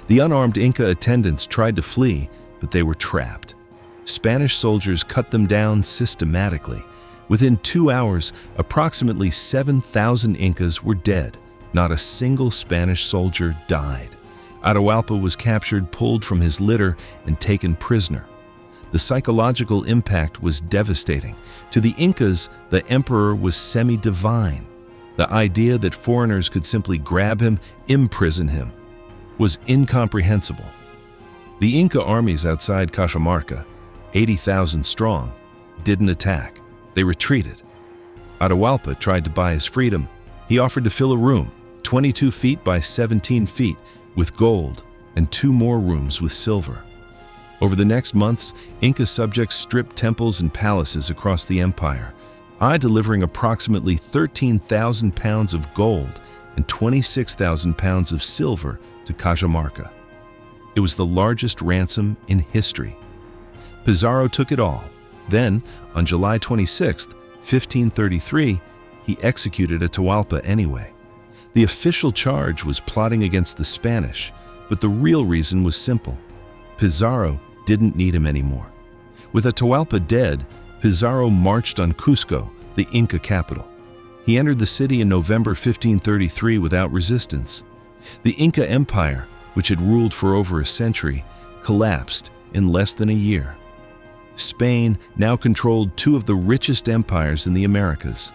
The unarmed Inca attendants tried to flee, but they were trapped. Spanish soldiers cut them down systematically. Within 2 hours, approximately 7,000 Incas were dead. Not a single Spanish soldier died. Atahualpa was captured, pulled from his litter, and taken prisoner. The psychological impact was devastating. To the Incas, the emperor was semi-divine. The idea that foreigners could simply grab him, imprison him, was incomprehensible. The Inca armies outside Cajamarca, 80,000 strong, didn't attack. They retreated. Atahualpa tried to buy his freedom. He offered to fill a room, 22 feet by 17 feet, with gold, and 2 more rooms with silver. Over the next months, Inca subjects stripped temples and palaces across the empire, delivering approximately 13,000 pounds of gold and 26,000 pounds of silver to Cajamarca. It was the largest ransom in history. Pizarro took it all. Then, on July 26, 1533, he executed Atahualpa anyway. The official charge was plotting against the Spanish, but the real reason was simple. Pizarro didn't need him anymore. With Atahualpa dead, Pizarro marched on Cusco, the Inca capital. He entered the city in November 1533 without resistance. The Inca Empire, which had ruled for over a century, collapsed in less than a year. Spain now controlled 2 of the richest empires in the Americas.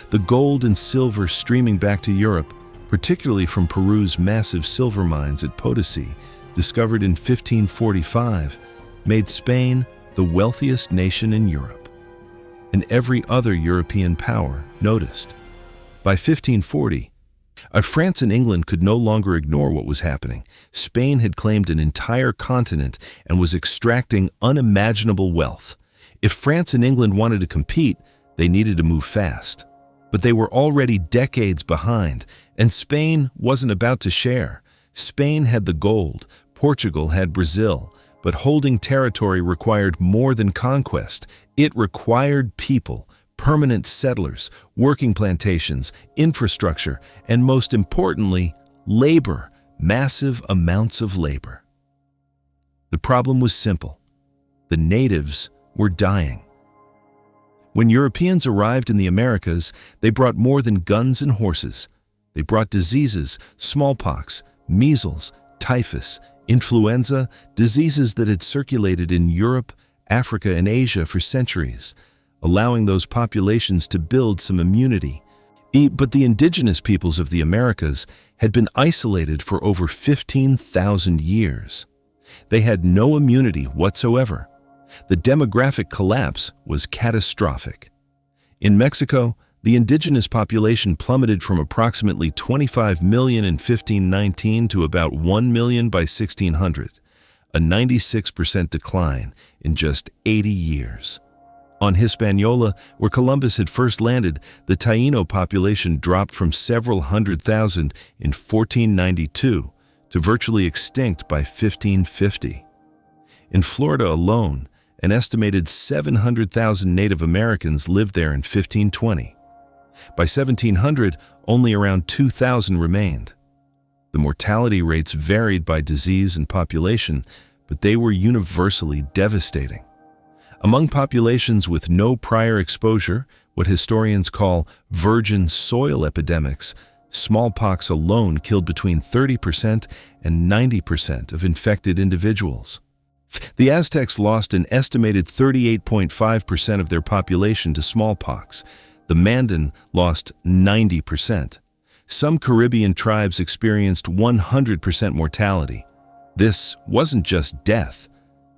The gold and silver streaming back to Europe, particularly from Peru's massive silver mines at Potosí, discovered in 1545, made Spain the wealthiest nation in Europe. And every other European power noticed. By 1540, France and England could no longer ignore what was happening. Spain had claimed an entire continent and was extracting unimaginable wealth. If France and England wanted to compete, they needed to move fast. But they were already decades behind, and Spain wasn't about to share. Spain had the gold, Portugal had Brazil, but holding territory required more than conquest. It required people, permanent settlers, working plantations, infrastructure, and most importantly, labor, massive amounts of labor. The problem was simple. The natives were dying. When Europeans arrived in the Americas, they brought more than guns and horses. They brought diseases, smallpox, measles, typhus, influenza, diseases that had circulated in Europe, Africa, and Asia for centuries, allowing those populations to build some immunity. But the indigenous peoples of the Americas had been isolated for over 15,000 years. They had no immunity whatsoever. The demographic collapse was catastrophic. In Mexico, the indigenous population plummeted from approximately 25 million in 1519 to about 1 million by 1600, a 96% decline in just 80 years. On Hispaniola, where Columbus had first landed, the Taino population dropped from several hundred thousand in 1492 to virtually extinct by 1550. In Florida alone, an estimated 700,000 Native Americans lived there in 1520. By 1700, only around 2,000 remained. The mortality rates varied by disease and population, but they were universally devastating. Among populations with no prior exposure, what historians call virgin soil epidemics, smallpox alone killed between 30% and 90% of infected individuals. The Aztecs lost an estimated 38.5% of their population to smallpox. The Mandan lost 90%. Some Caribbean tribes experienced 100% mortality. This wasn't just death.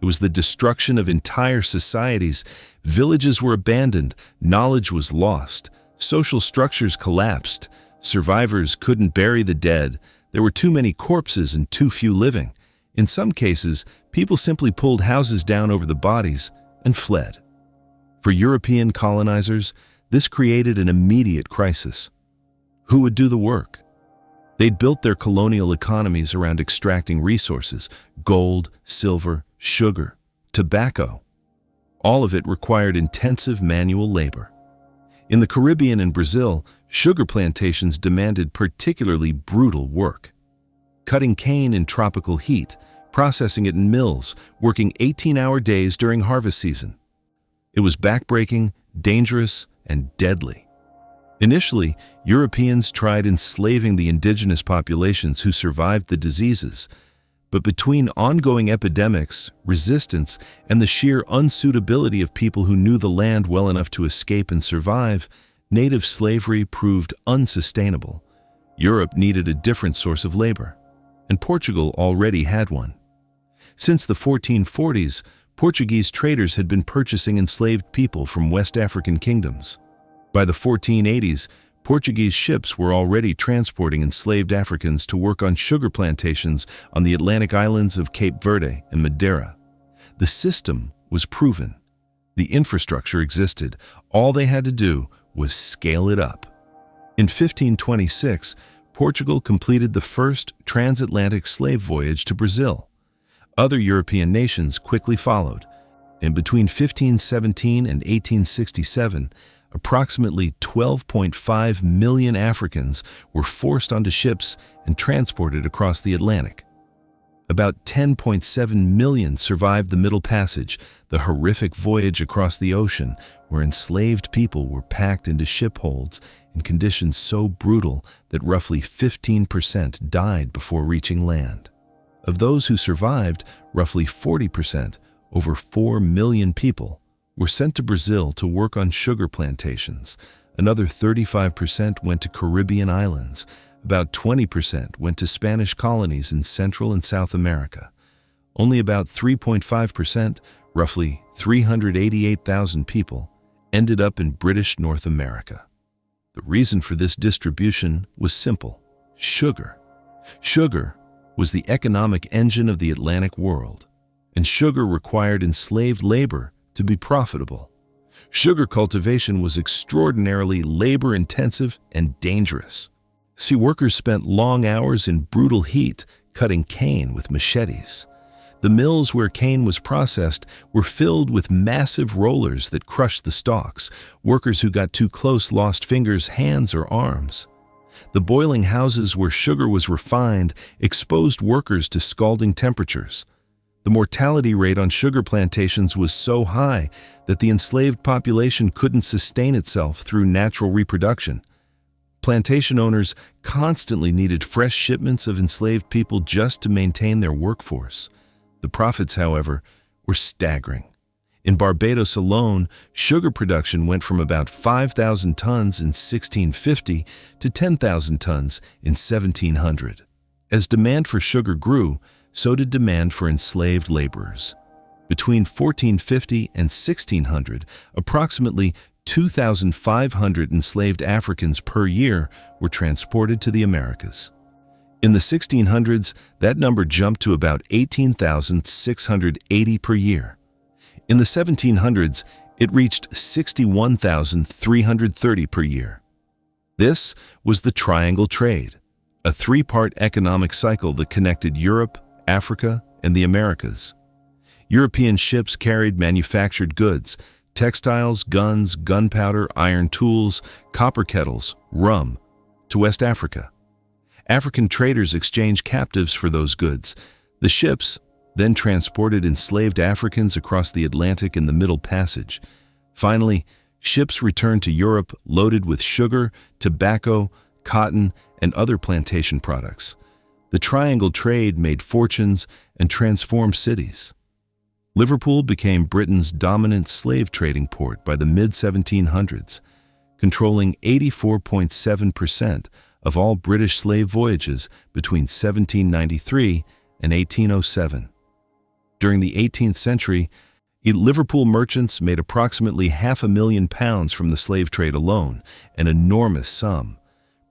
It was the destruction of entire societies. Villages were abandoned, knowledge was lost, social structures collapsed, survivors couldn't bury the dead, there were too many corpses and too few living. In some cases, people simply pulled houses down over the bodies and fled. For European colonizers, this created an immediate crisis. Who would do the work? They'd built their colonial economies around extracting resources: gold, silver, sugar, tobacco. All of it required intensive manual labor. In the Caribbean and Brazil, sugar plantations demanded particularly brutal work. Cutting cane in tropical heat, processing it in mills, working 18-hour days during harvest season. It was backbreaking, dangerous, and deadly. Initially, Europeans tried enslaving the indigenous populations who survived the diseases, but between ongoing epidemics, resistance, and the sheer unsuitability of people who knew the land well enough to escape and survive, native slavery proved unsustainable. Europe needed a different source of labor, and Portugal already had one. Since the 1440s, Portuguese traders had been purchasing enslaved people from West African kingdoms. By the 1480s, Portuguese ships were already transporting enslaved Africans to work on sugar plantations on the Atlantic islands of Cape Verde and Madeira. The system was proven. The infrastructure existed. All they had to do was scale it up. In 1526, Portugal completed the first transatlantic slave voyage to Brazil. Other European nations quickly followed, and between 1517 and 1867, approximately 12.5 million Africans were forced onto ships and transported across the Atlantic. About 10.7 million survived the Middle Passage, the horrific voyage across the ocean, where enslaved people were packed into ship holds in conditions so brutal that roughly 15% died before reaching land. Of those who survived, roughly 40%, over 4 million people, were sent to Brazil to work on sugar plantations. Another 35% went to Caribbean islands. About 20% went to Spanish colonies in Central and South America. Only about 3.5%, roughly 388,000 people, ended up in British North America. The reason for this distribution was simple: sugar. Sugar was the economic engine of the Atlantic world, and sugar required enslaved labor to be profitable. Sugar cultivation was extraordinarily labor-intensive and dangerous. See, workers spent long hours in brutal heat cutting cane with machetes. The mills where cane was processed were filled with massive rollers that crushed the stalks. Workers who got too close lost fingers, hands, or arms. The boiling houses where sugar was refined exposed workers to scalding temperatures. The mortality rate on sugar plantations was so high that the enslaved population couldn't sustain itself through natural reproduction. Plantation owners constantly needed fresh shipments of enslaved people just to maintain their workforce. The profits, however, were staggering. In Barbados alone, sugar production went from about 5,000 tons in 1650 to 10,000 tons in 1700. As demand for sugar grew, so did demand for enslaved laborers. Between 1450 and 1600, approximately 2,500 enslaved Africans per year were transported to the Americas. In the 1600s, that number jumped to about 18,680 per year. In the 1700s, it reached 61,330 per year. This was the Triangle Trade, a three-part economic cycle that connected Europe, Africa, and the Americas. European ships carried manufactured goods, textiles, guns, gunpowder, iron tools, copper kettles, rum, to West Africa. African traders exchanged captives for those goods. The ships then transported enslaved Africans across the Atlantic in the Middle Passage. Finally, ships returned to Europe loaded with sugar, tobacco, cotton, and other plantation products. The Triangle Trade made fortunes and transformed cities. Liverpool became Britain's dominant slave trading port by the mid-1700s, controlling 84.7% of all British slave voyages between 1793 and 1807. During the 18th century, Liverpool merchants made approximately £500,000 from the slave trade alone, an enormous sum.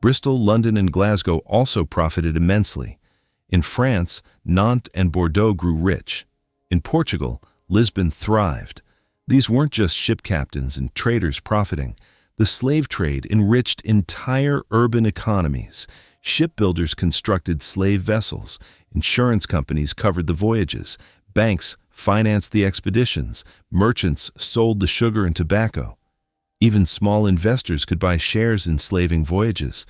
Bristol, London, and Glasgow also profited immensely. In France, Nantes and Bordeaux grew rich. In Portugal, Lisbon thrived. These weren't just ship captains and traders profiting. The slave trade enriched entire urban economies. Shipbuilders constructed slave vessels. Insurance companies covered the voyages. Banks financed the expeditions. Merchants sold the sugar and tobacco. Even small investors could buy shares in slaving voyages.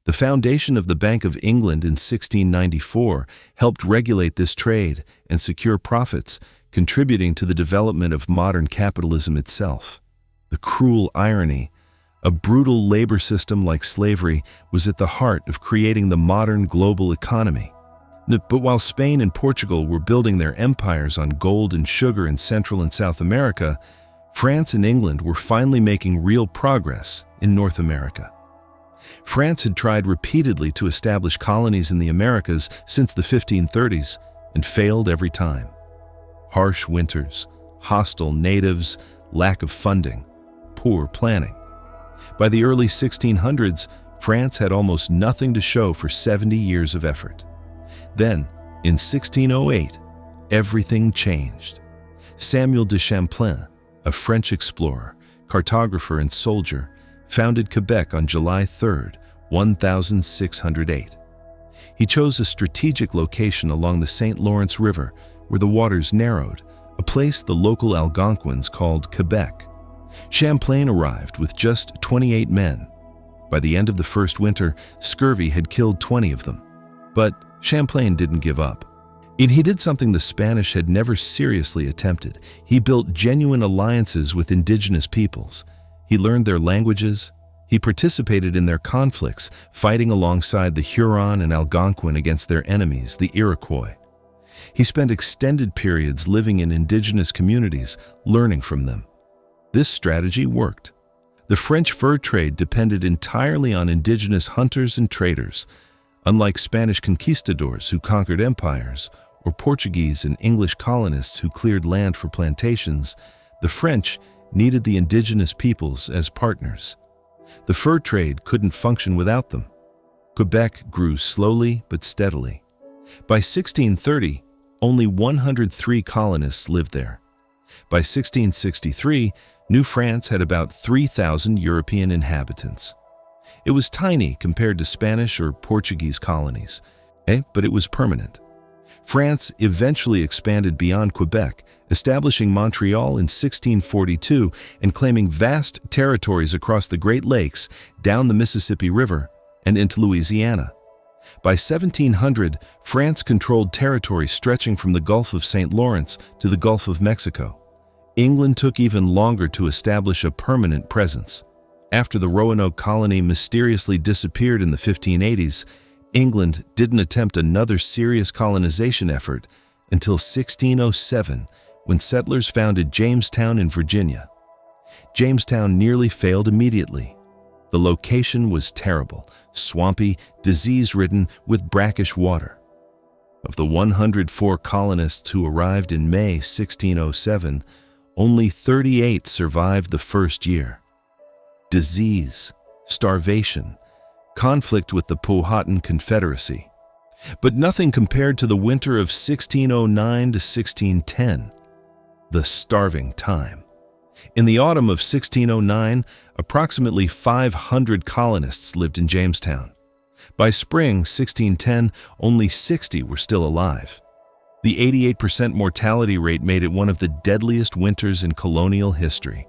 The foundation of the Bank of England in 1694 helped regulate this trade and secure profits, contributing to the development of modern capitalism itself. The cruel irony, a brutal labor system like slavery was at the heart of creating the modern global economy. But while Spain and Portugal were building their empires on gold and sugar in Central and South America, France and England were finally making real progress in North America. France had tried repeatedly to establish colonies in the Americas since the 1530s and failed every time. Harsh winters, hostile natives, lack of funding, poor planning. By the early 1600s, France had almost nothing to show for 70 years of effort. Then, in 1608, everything changed. Samuel de Champlain, a French explorer, cartographer, and soldier, founded Quebec on July 3, 1608. He chose a strategic location along the St. Lawrence River where the waters narrowed, a place the local Algonquins called Quebec. Champlain arrived with just 28 men. By the end of the first winter, scurvy had killed 20 of them. But Champlain didn't give up. He did something the Spanish had never seriously attempted. He built genuine alliances with indigenous peoples. He learned their languages. He participated in their conflicts, fighting alongside the Huron and Algonquin against their enemies, the Iroquois. He spent extended periods living in indigenous communities, learning from them. This strategy worked. The French fur trade depended entirely on indigenous hunters and traders. Unlike Spanish conquistadors who conquered empires, or Portuguese and English colonists who cleared land for plantations, the French needed the indigenous peoples as partners. The fur trade couldn't function without them. Quebec grew slowly but steadily. By 1630, only 103 colonists lived there. By 1663, New France had about 3,000 European inhabitants. It was tiny compared to Spanish or Portuguese colonies, but it was permanent. France eventually expanded beyond Quebec, establishing Montreal in 1642 and claiming vast territories across the Great Lakes, down the Mississippi River, and into Louisiana. By 1700, France controlled territory stretching from the Gulf of St. Lawrence to the Gulf of Mexico. England took even longer to establish a permanent presence. After the Roanoke colony mysteriously disappeared in the 1580s, England didn't attempt another serious colonization effort until 1607, when settlers founded Jamestown in Virginia. Jamestown nearly failed immediately. The location was terrible, swampy, disease-ridden, with brackish water. Of the 104 colonists who arrived in May 1607, only 38 survived the first year. Disease, starvation, conflict with the Powhatan Confederacy. But nothing compared to the winter of 1609 to 1610, the starving time. In the autumn of 1609, approximately 500 colonists lived in Jamestown. By spring 1610, only 60 were still alive. The 88% mortality rate made it one of the deadliest winters in colonial history.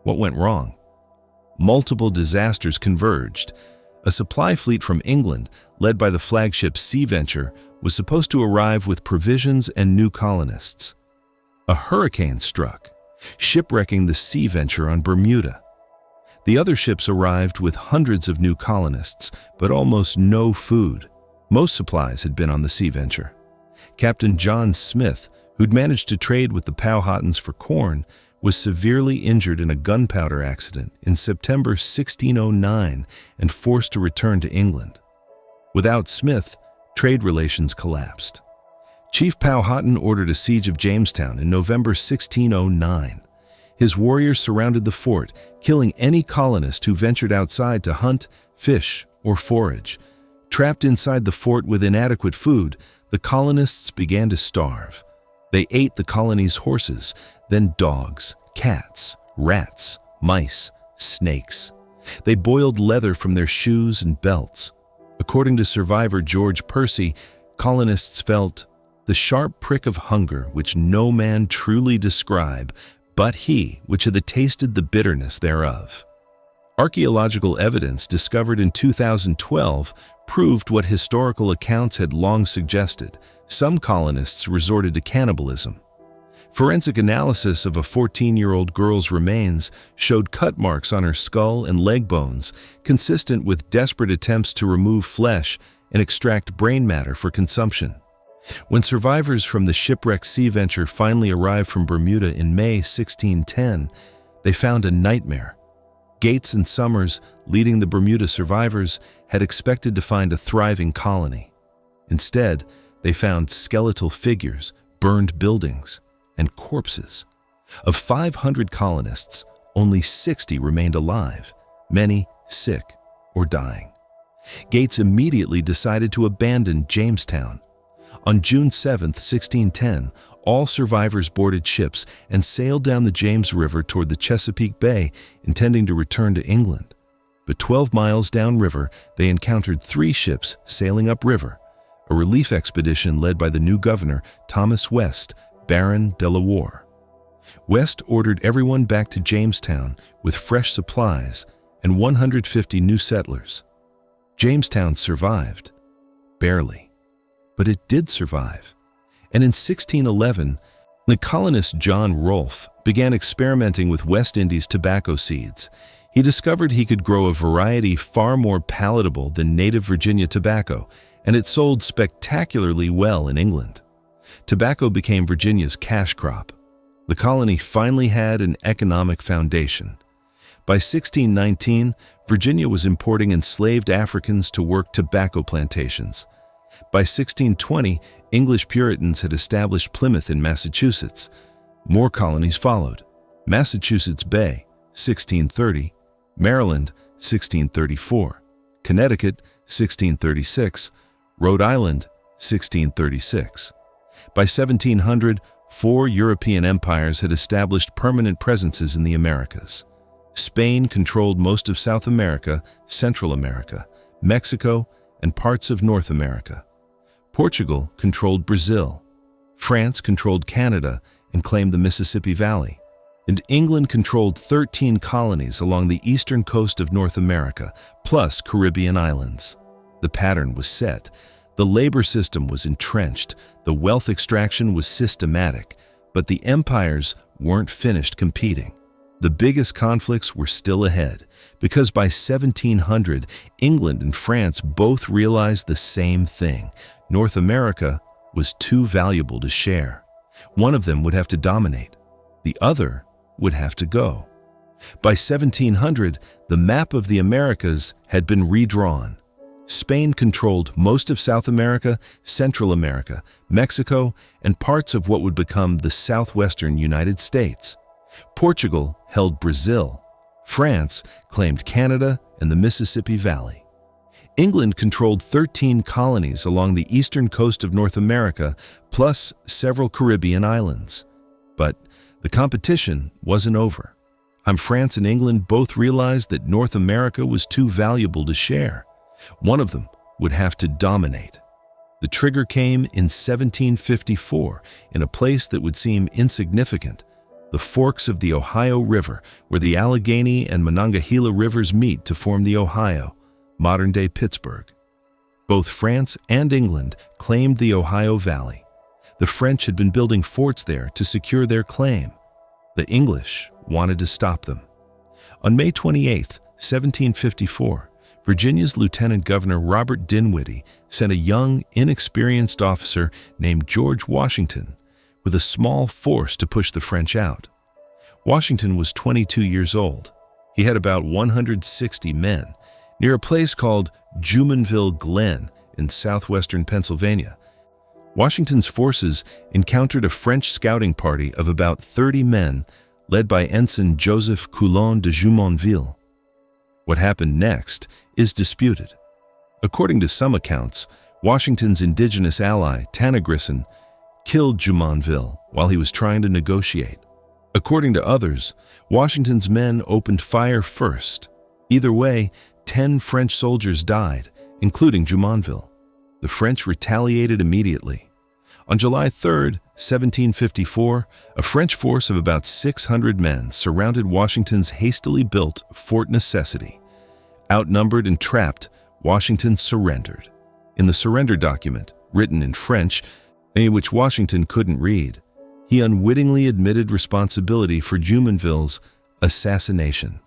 What went wrong? Multiple disasters converged. A supply fleet from England, led by the flagship Sea Venture, was supposed to arrive with provisions and new colonists. A hurricane struck, shipwrecking the Sea Venture on Bermuda. The other ships arrived with hundreds of new colonists, but almost no food. Most supplies had been on the Sea Venture. Captain John Smith, who'd managed to trade with the Powhatans for corn, was severely injured in a gunpowder accident in September 1609 and forced to return to England. Without Smith, trade relations collapsed. Chief Powhatan ordered a siege of Jamestown in November 1609. His warriors surrounded the fort, killing any colonist who ventured outside to hunt, fish, or forage. Trapped inside the fort with inadequate food, the colonists began to starve. They ate the colony's horses, then dogs, cats, rats, mice, snakes. They boiled leather from their shoes and belts. According to survivor George Percy, colonists felt the sharp prick of hunger which no man truly describe, but he which hath tasted the bitterness thereof. Archaeological evidence discovered in 2012 proved what historical accounts had long suggested. Some colonists resorted to cannibalism. Forensic analysis of a 14-year-old girl's remains showed cut marks on her skull and leg bones, consistent with desperate attempts to remove flesh and extract brain matter for consumption. When survivors from the shipwrecked Sea Venture finally arrived from Bermuda in May 1610, they found a nightmare. Gates and Summers, leading the Bermuda survivors, had expected to find a thriving colony. Instead, they found skeletal figures, burned buildings, and corpses. Of 500 colonists, only 60 remained alive, many sick or dying. Gates immediately decided to abandon Jamestown. On June 7, 1610, all survivors boarded ships and sailed down the James River toward the Chesapeake Bay, intending to return to England. But 12 miles downriver, they encountered 3 ships sailing upriver, a relief expedition led by the new governor, Thomas West, Baron de la Warr. West ordered everyone back to Jamestown with fresh supplies and 150 new settlers. Jamestown survived. Barely. But it did survive. And in 1611, the colonist John Rolfe began experimenting with West Indies tobacco seeds. He discovered he could grow a variety far more palatable than native Virginia tobacco, and it sold spectacularly well in England. Tobacco became Virginia's cash crop. The colony finally had an economic foundation. By 1619, Virginia was importing enslaved Africans to work tobacco plantations. By 1620, English Puritans had established Plymouth in Massachusetts. More colonies followed. Massachusetts Bay, 1630, Maryland, 1634, Connecticut, 1636, Rhode Island, 1636. By 1700, 4 European empires had established permanent presences in the Americas. Spain controlled most of South America, Central America, Mexico, and parts of North America. Portugal controlled Brazil. France controlled Canada and claimed the Mississippi Valley. And England controlled 13 colonies along the eastern coast of North America, plus Caribbean islands. The pattern was set. The labor system was entrenched. The wealth extraction was systematic. But the empires weren't finished competing. The biggest conflicts were still ahead, because by 1700, England and France both realized the same thing. North America was too valuable to share. One of them would have to dominate. The other would have to go. By 1700, the map of the Americas had been redrawn. Spain controlled most of South America, Central America, Mexico, and parts of what would become the southwestern United States. Portugal held Brazil. France claimed Canada and the Mississippi Valley. England controlled 13 colonies along the eastern coast of North America, plus several Caribbean islands. But the competition wasn't over. France and England both realized that North America was too valuable to share. One of them would have to dominate. The trigger came in 1754 in a place that would seem insignificant, the forks of the Ohio River, where the Allegheny and Monongahela rivers meet to form the Ohio, modern-day Pittsburgh. Both France and England claimed the Ohio Valley. The French had been building forts there to secure their claim. The English wanted to stop them. On May 28, 1754, Virginia's Lieutenant Governor Robert Dinwiddie sent a young, inexperienced officer named George Washington with a small force to push the French out. Washington was 22 years old. He had about 160 men near a place called Jumonville Glen in southwestern Pennsylvania. Washington's forces encountered a French scouting party of about 30 men led by Ensign Joseph Coulon de Jumonville. What happened next is disputed. According to some accounts, Washington's indigenous ally, Tanagrisson, killed Jumonville while he was trying to negotiate. According to others, Washington's men opened fire first. Either way, 10 French soldiers died, including Jumonville. The French retaliated immediately. On July 3, 1754, a French force of about 600 men surrounded Washington's hastily built Fort Necessity. Outnumbered and trapped, Washington surrendered. In the surrender document, written in French, which Washington couldn't read, he unwittingly admitted responsibility for Jumonville's assassination.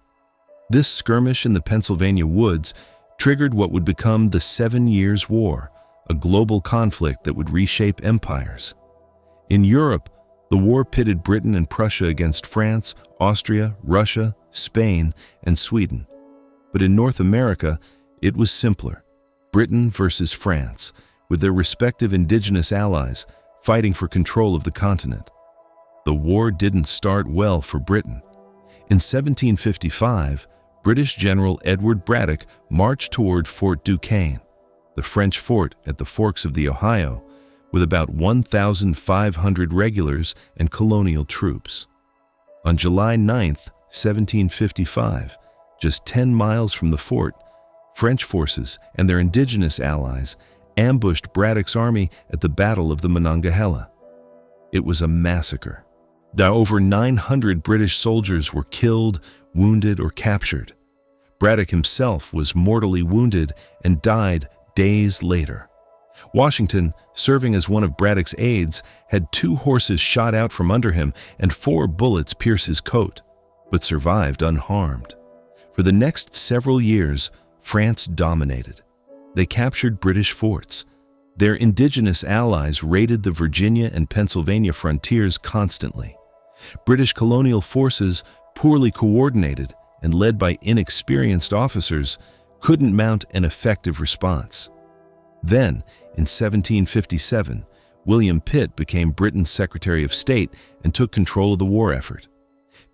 This skirmish in the Pennsylvania woods triggered what would become the 7 Years' War, a global conflict that would reshape empires. In Europe, the war pitted Britain and Prussia against France, Austria, Russia, Spain, and Sweden. But in North America, it was simpler. Britain versus France, with their respective indigenous allies fighting for control of the continent. The war didn't start well for Britain. In 1755, British General Edward Braddock marched toward Fort Duquesne, the French fort at the forks of the Ohio, with about 1,500 regulars and colonial troops. On July 9, 1755, just 10 miles from the fort, French forces and their indigenous allies ambushed Braddock's army at the Battle of the Monongahela. It was a massacre. Over 900 British soldiers were killed, wounded, or captured. Braddock himself was mortally wounded and died days later. Washington, serving as one of Braddock's aides, had 2 horses shot out from under him and 4 bullets pierce his coat, but survived unharmed. For the next several years, France dominated. They captured British forts. Their indigenous allies raided the Virginia and Pennsylvania frontiers constantly. British colonial forces, poorly coordinated and led by inexperienced officers, couldn't mount an effective response. Then, in 1757, William Pitt became Britain's Secretary of State and took control of the war effort.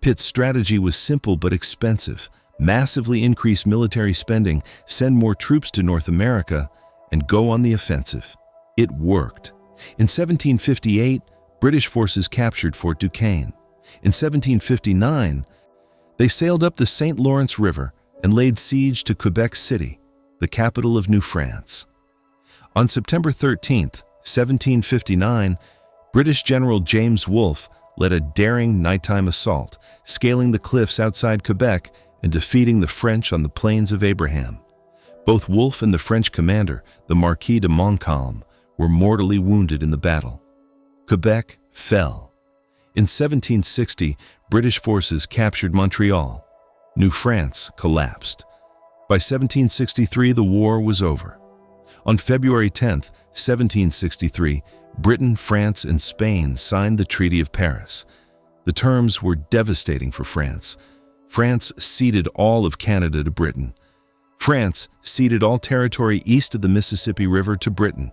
Pitt's strategy was simple but expensive: massively increase military spending, send more troops to North America, and go on the offensive. It worked. In 1758, British forces captured Fort Duquesne. In 1759, they sailed up the St. Lawrence River and laid siege to Quebec City, the capital of New France. On September 13, 1759, British General James Wolfe led a daring nighttime assault, scaling the cliffs outside Quebec and defeating the French on the Plains of Abraham. Both Wolfe and the French commander, the Marquis de Montcalm, were mortally wounded in the battle. Quebec fell. In 1760, British forces captured Montreal. New France collapsed. By 1763, the war was over. On February 10, 1763, Britain, France, and Spain signed the Treaty of Paris. The terms were devastating for France. France ceded all of Canada to Britain. France ceded all territory east of the Mississippi River to Britain.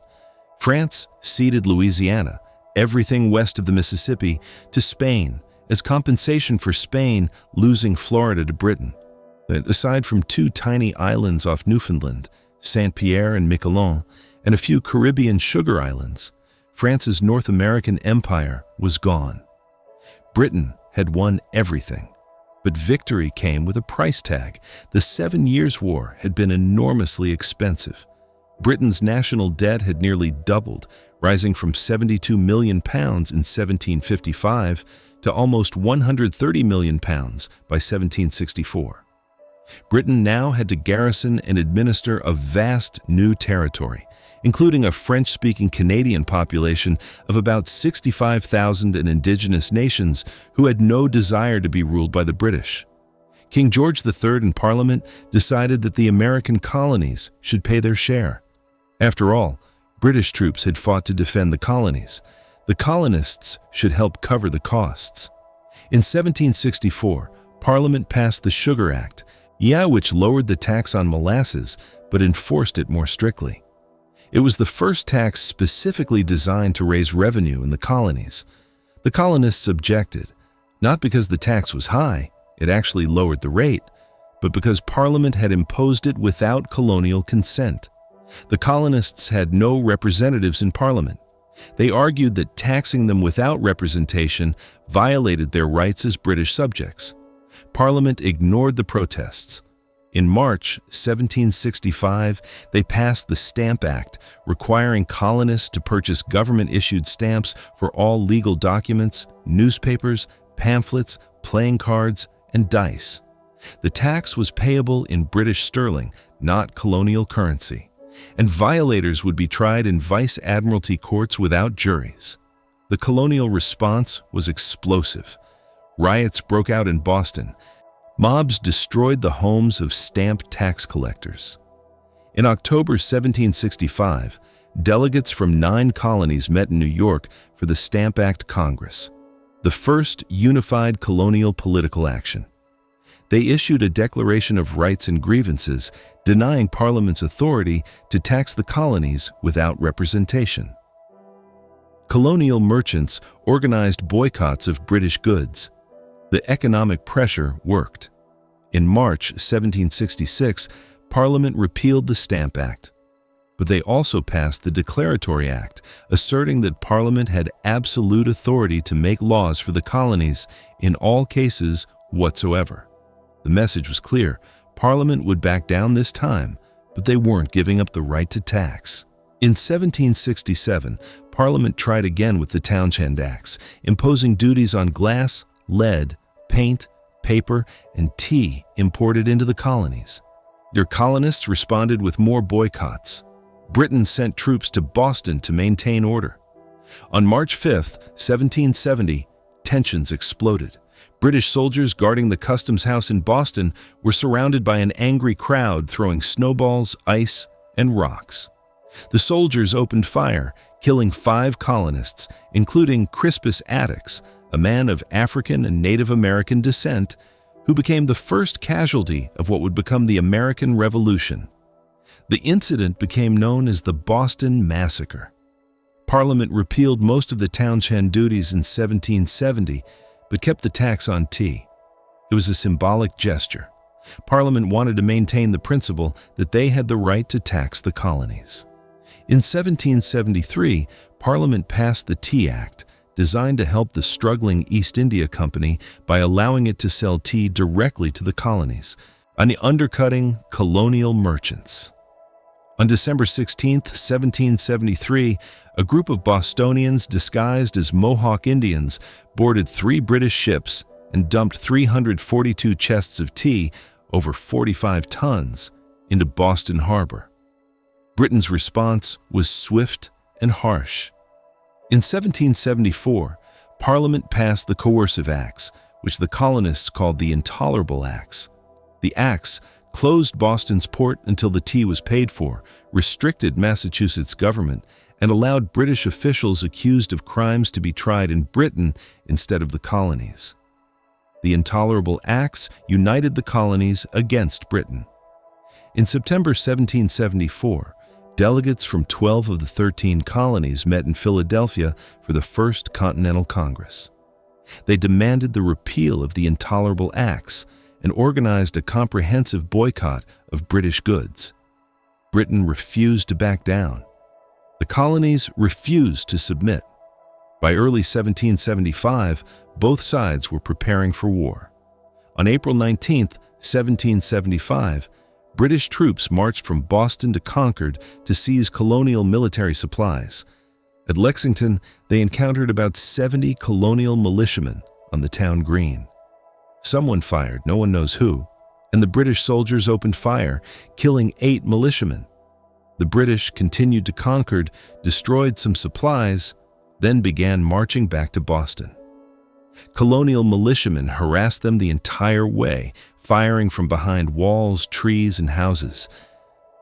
France ceded Louisiana, everything west of the Mississippi, to Spain as compensation for Spain losing Florida to Britain. Aside from two tiny islands off Newfoundland, Saint Pierre and Miquelon, and a few Caribbean sugar islands, France's North American empire was gone. Britain had won everything. But victory came with a price tag. The 7 Years' War had been enormously expensive. Britain's national debt had nearly doubled, rising from £72 million in 1755 to almost £130 million by 1764. Britain now had to garrison and administer a vast new territory, including a French-speaking Canadian population of about 65,000 and indigenous nations who had no desire to be ruled by the British. King George III in Parliament decided that the American colonies should pay their share. After all, British troops had fought to defend the colonies. The colonists should help cover the costs. In 1764, Parliament passed the Sugar Act, which lowered the tax on molasses but enforced it more strictly. It was the first tax specifically designed to raise revenue in the colonies. The colonists objected, not because the tax was high, it actually lowered the rate, but because Parliament had imposed it without colonial consent. The colonists had no representatives in Parliament. They argued that taxing them without representation violated their rights as British subjects. Parliament ignored the protests. In March 1765, they passed the Stamp Act, requiring colonists to purchase government-issued stamps for all legal documents, newspapers, pamphlets, playing cards, and dice. The tax was payable in British sterling, not colonial currency, and violators would be tried in vice admiralty courts without juries. The colonial response was explosive. Riots broke out in Boston. Mobs destroyed the homes of stamp tax collectors. In October 1765, delegates from 9 colonies met in New York for the Stamp Act Congress, the first unified colonial political action. They issued a Declaration of Rights and Grievances, denying Parliament's authority to tax the colonies without representation. Colonial merchants organized boycotts of British goods. The economic pressure worked. In March 1766, Parliament repealed the Stamp Act. But they also passed the Declaratory Act, asserting that Parliament had absolute authority to make laws for the colonies in all cases whatsoever. The message was clear. Parliament would back down this time, but they weren't giving up the right to tax. In 1767, Parliament tried again with the Townshend Acts, imposing duties on glass, lead, paint, paper, and tea imported into the colonies. Their colonists responded with more boycotts. Britain sent troops to Boston to maintain order. On March 5, 1770, tensions exploded. British soldiers guarding the customs house in Boston were surrounded by an angry crowd throwing snowballs, ice, and rocks. The soldiers opened fire, killing 5 colonists, including Crispus Attucks, a man of African and Native American descent, who became the first casualty of what would become the American Revolution. The incident became known as the Boston Massacre. Parliament repealed most of the Townshend duties in 1770, but kept the tax on tea. It was a symbolic gesture. Parliament wanted to maintain the principle that they had the right to tax the colonies. In 1773, Parliament passed the Tea Act, designed to help the struggling East India Company by allowing it to sell tea directly to the colonies, undercutting colonial merchants. On December 16, 1773, a group of Bostonians disguised as Mohawk Indians boarded 3 British ships and dumped 342 chests of tea, over 45 tons, into Boston Harbor. Britain's response was swift and harsh. In 1774, Parliament passed the Coercive Acts, which the colonists called the Intolerable Acts. The acts closed Boston's port until the tea was paid for, restricted Massachusetts' government, and allowed British officials accused of crimes to be tried in Britain instead of the colonies. The Intolerable Acts united the colonies against Britain. In September 1774, delegates from 12 of the 13 colonies met in Philadelphia for the First Continental Congress. They demanded the repeal of the Intolerable Acts and organized a comprehensive boycott of British goods. Britain refused to back down. The colonies refused to submit. By early 1775, both sides were preparing for war. On April 19, 1775, British troops marched from Boston to Concord to seize colonial military supplies. At Lexington, they encountered about 70 colonial militiamen on the town green. Someone fired, no one knows who, and the British soldiers opened fire, killing 8 militiamen. The British continued to Concord, destroyed some supplies, then began marching back to Boston. Colonial militiamen harassed them the entire way, firing from behind walls, trees, and houses.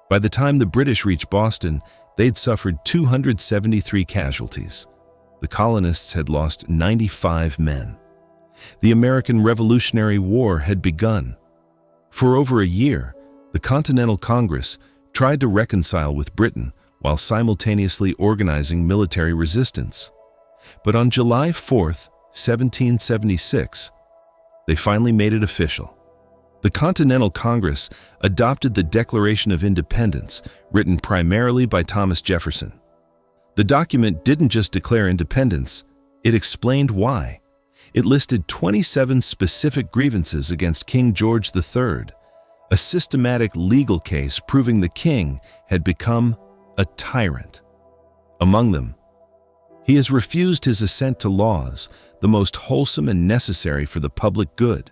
By the time the British reached Boston, they'd suffered 273 casualties. The colonists had lost 95 men. The American Revolutionary War had begun. For over a year, the Continental Congress tried to reconcile with Britain while simultaneously organizing military resistance. But on July 4, 1776, they finally made it official. The Continental Congress adopted the Declaration of Independence, written primarily by Thomas Jefferson. The document didn't just declare independence, it explained why. It listed 27 specific grievances against King George III, a systematic legal case proving the king had become a tyrant. Among them, he has refused his assent to laws, the most wholesome and necessary for the public good,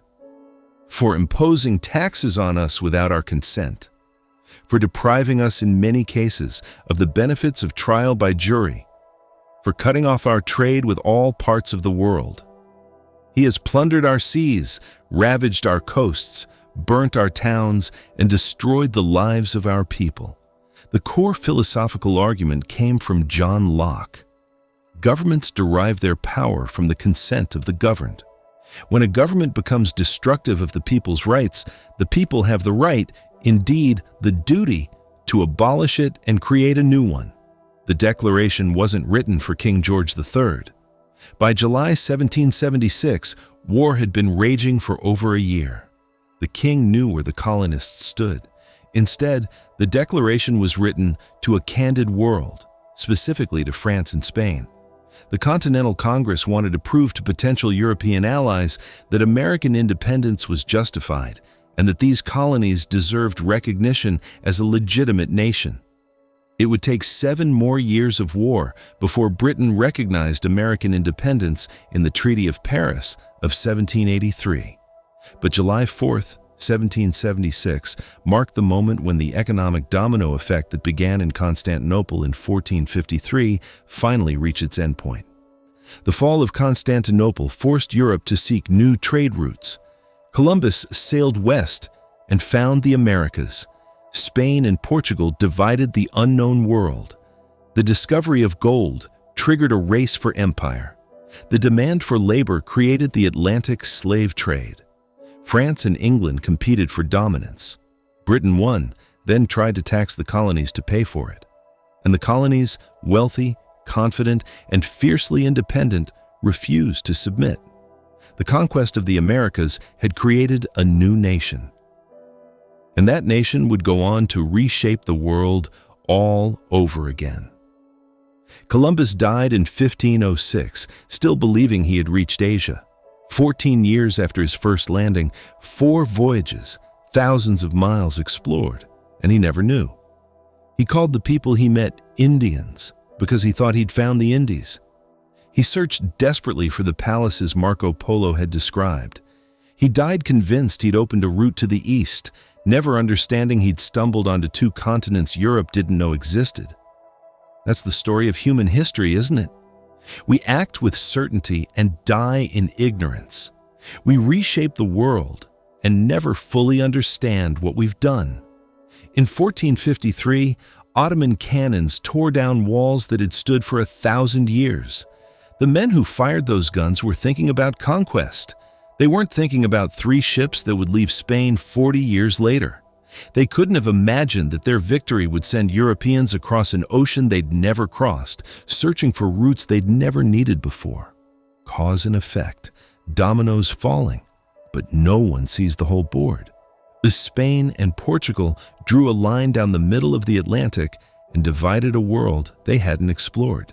for imposing taxes on us without our consent, for depriving us in many cases of the benefits of trial by jury, for cutting off our trade with all parts of the world. He has plundered our seas, ravaged our coasts, burnt our towns, and destroyed the lives of our people. The core philosophical argument came from John Locke. Governments derive their power from the consent of the governed. When a government becomes destructive of the people's rights, the people have the right, indeed the duty, to abolish it and create a new one. The Declaration wasn't written for King George III. By July 1776, war had been raging for over a year. The king knew where the colonists stood. Instead, the Declaration was written to a candid world, specifically to France and Spain. The Continental Congress wanted to prove to potential European allies that American independence was justified and that these colonies deserved recognition as a legitimate nation. It would take 7 more years of war before Britain recognized American independence in the Treaty of Paris of 1783. But July 4th, 1776 marked the moment when the economic domino effect that began in Constantinople in 1453 finally reached its endpoint. The fall of Constantinople forced Europe to seek new trade routes. Columbus sailed west and found the Americas. Spain and Portugal divided the unknown world. The discovery of gold triggered a race for empire. The demand for labor created the Atlantic slave trade. France and England competed for dominance. Britain won, then tried to tax the colonies to pay for it. And the colonies, wealthy, confident, and fiercely independent, refused to submit. The conquest of the Americas had created a new nation. And that nation would go on to reshape the world all over again. Columbus died in 1506, still believing he had reached Asia. 14 years after his first landing, 4 voyages, thousands of miles explored, and he never knew. He called the people he met Indians because he thought he'd found the Indies. He searched desperately for the palaces Marco Polo had described. He died convinced he'd opened a route to the east, never understanding he'd stumbled onto 2 continents Europe didn't know existed. That's the story of human history, isn't it? We act with certainty and die in ignorance. We reshape the world and never fully understand what we've done. In 1453, Ottoman cannons tore down walls that had stood for 1,000 years. The men who fired those guns were thinking about conquest. They weren't thinking about 3 ships that would leave Spain 40 years later. They couldn't have imagined that their victory would send Europeans across an ocean they'd never crossed, searching for routes they'd never needed before. Cause and effect, dominoes falling, but no one sees the whole board. Spain and Portugal drew a line down the middle of the Atlantic and divided a world they hadn't explored.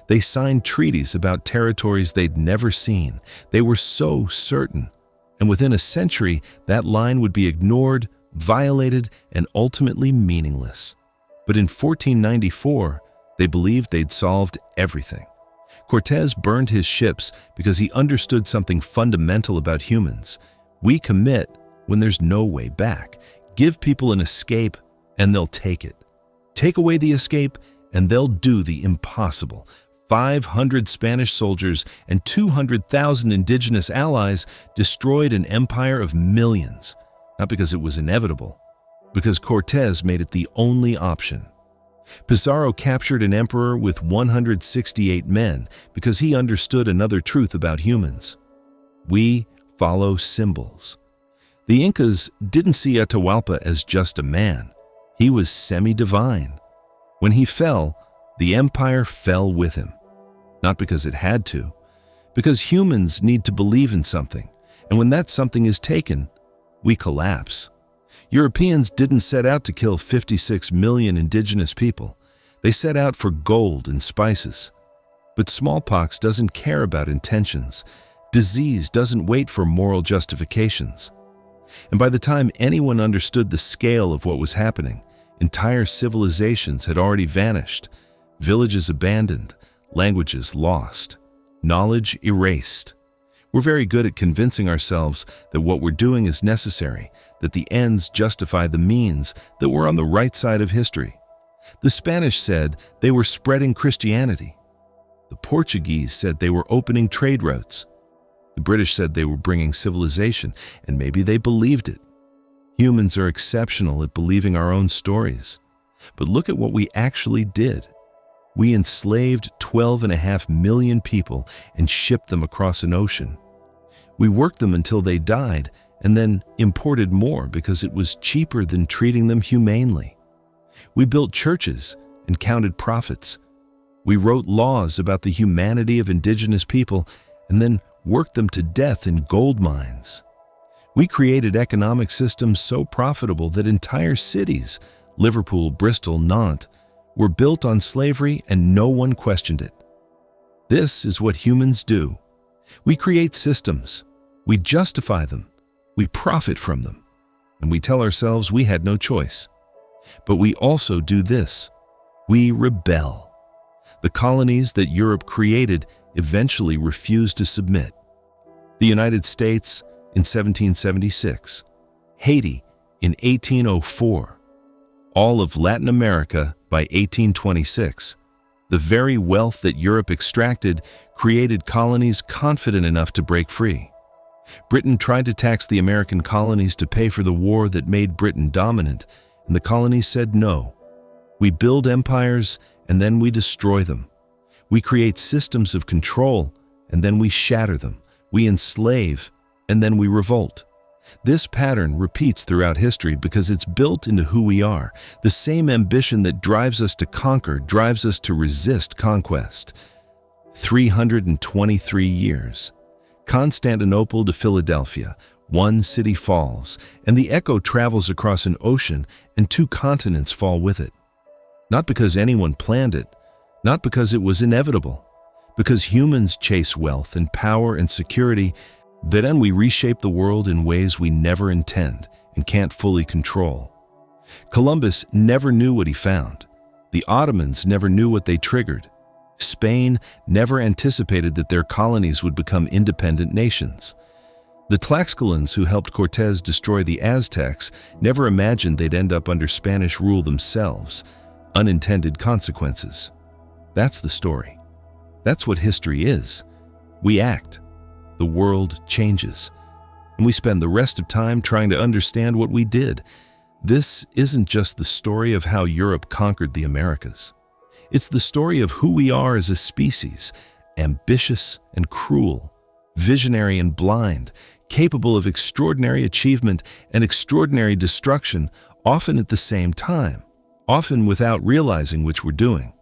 They signed treaties about territories they'd never seen. They were so certain. And within a century, that line would be ignored, violated, and ultimately meaningless. But in 1494, they believed they'd solved everything. Cortés burned his ships because he understood something fundamental about humans. We commit when there's no way back. Give people an escape, and they'll take it. Take away the escape, and they'll do the impossible. 500 Spanish soldiers and 200,000 indigenous allies destroyed an empire of millions, not because it was inevitable, because Cortés made it the only option. Pizarro captured an emperor with 168 men because he understood another truth about humans. We follow symbols. The Incas didn't see Atahualpa as just a man. He was semi-divine. When he fell, the empire fell with him. Not because it had to, because humans need to believe in something, and when that something is taken, we collapse. Europeans didn't set out to kill 56 million indigenous people. They set out for gold and spices. But smallpox doesn't care about intentions. Disease doesn't wait for moral justifications. And by the time anyone understood the scale of what was happening, entire civilizations had already vanished, villages abandoned, languages lost, knowledge erased. We're very good at convincing ourselves that what we're doing is necessary, that the ends justify the means, that we're on the right side of history. The Spanish said they were spreading Christianity. The Portuguese said they were opening trade routes. The British said they were bringing civilization, and maybe they believed it. Humans are exceptional at believing our own stories. But look at what we actually did. We enslaved 12.5 million people and shipped them across an ocean. We worked them until they died and then imported more because it was cheaper than treating them humanely. We built churches and counted profits. We wrote laws about the humanity of indigenous people and then worked them to death in gold mines. We created economic systems so profitable that entire cities, Liverpool, Bristol, Nantes, were built on slavery and no one questioned it. This is what humans do. We create systems, we justify them, we profit from them, and we tell ourselves we had no choice. But we also do this. We rebel. The colonies that Europe created eventually refused to submit. The United States in 1776, Haiti in 1804, all of Latin America by 1826. The very wealth that Europe extracted created colonies confident enough to break free. Britain tried to tax the American colonies to pay for the war that made Britain dominant, and the colonies said no. We build empires and then we destroy them. We create systems of control and then we shatter them. We enslave and then we revolt. This pattern repeats throughout history because it's built into who we are. The same ambition that drives us to conquer drives us to resist conquest. 323 years. Constantinople to Philadelphia, one city falls, and the echo travels across an ocean and 2 continents fall with it. Not because anyone planned it, not because it was inevitable, because humans chase wealth and power and security, then we reshape the world in ways we never intend and can't fully control. Columbus never knew what he found. The Ottomans never knew what they triggered. Spain never anticipated that their colonies would become independent nations. The Tlaxcalans who helped Cortés destroy the Aztecs never imagined they'd end up under Spanish rule themselves. Unintended consequences. That's the story. That's what history is. We act, the world changes, and we spend the rest of time trying to understand what we did. This isn't just the story of how Europe conquered the Americas. It's the story of who we are as a species, ambitious and cruel, visionary and blind, capable of extraordinary achievement and extraordinary destruction, often at the same time, often without realizing which we're doing.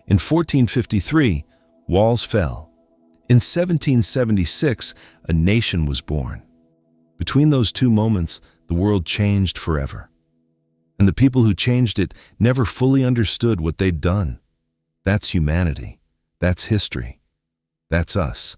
In 1453, walls fell. In 1776, a nation was born. Between those two moments, the world changed forever. And the people who changed it never fully understood what they'd done. That's humanity. That's history. That's us.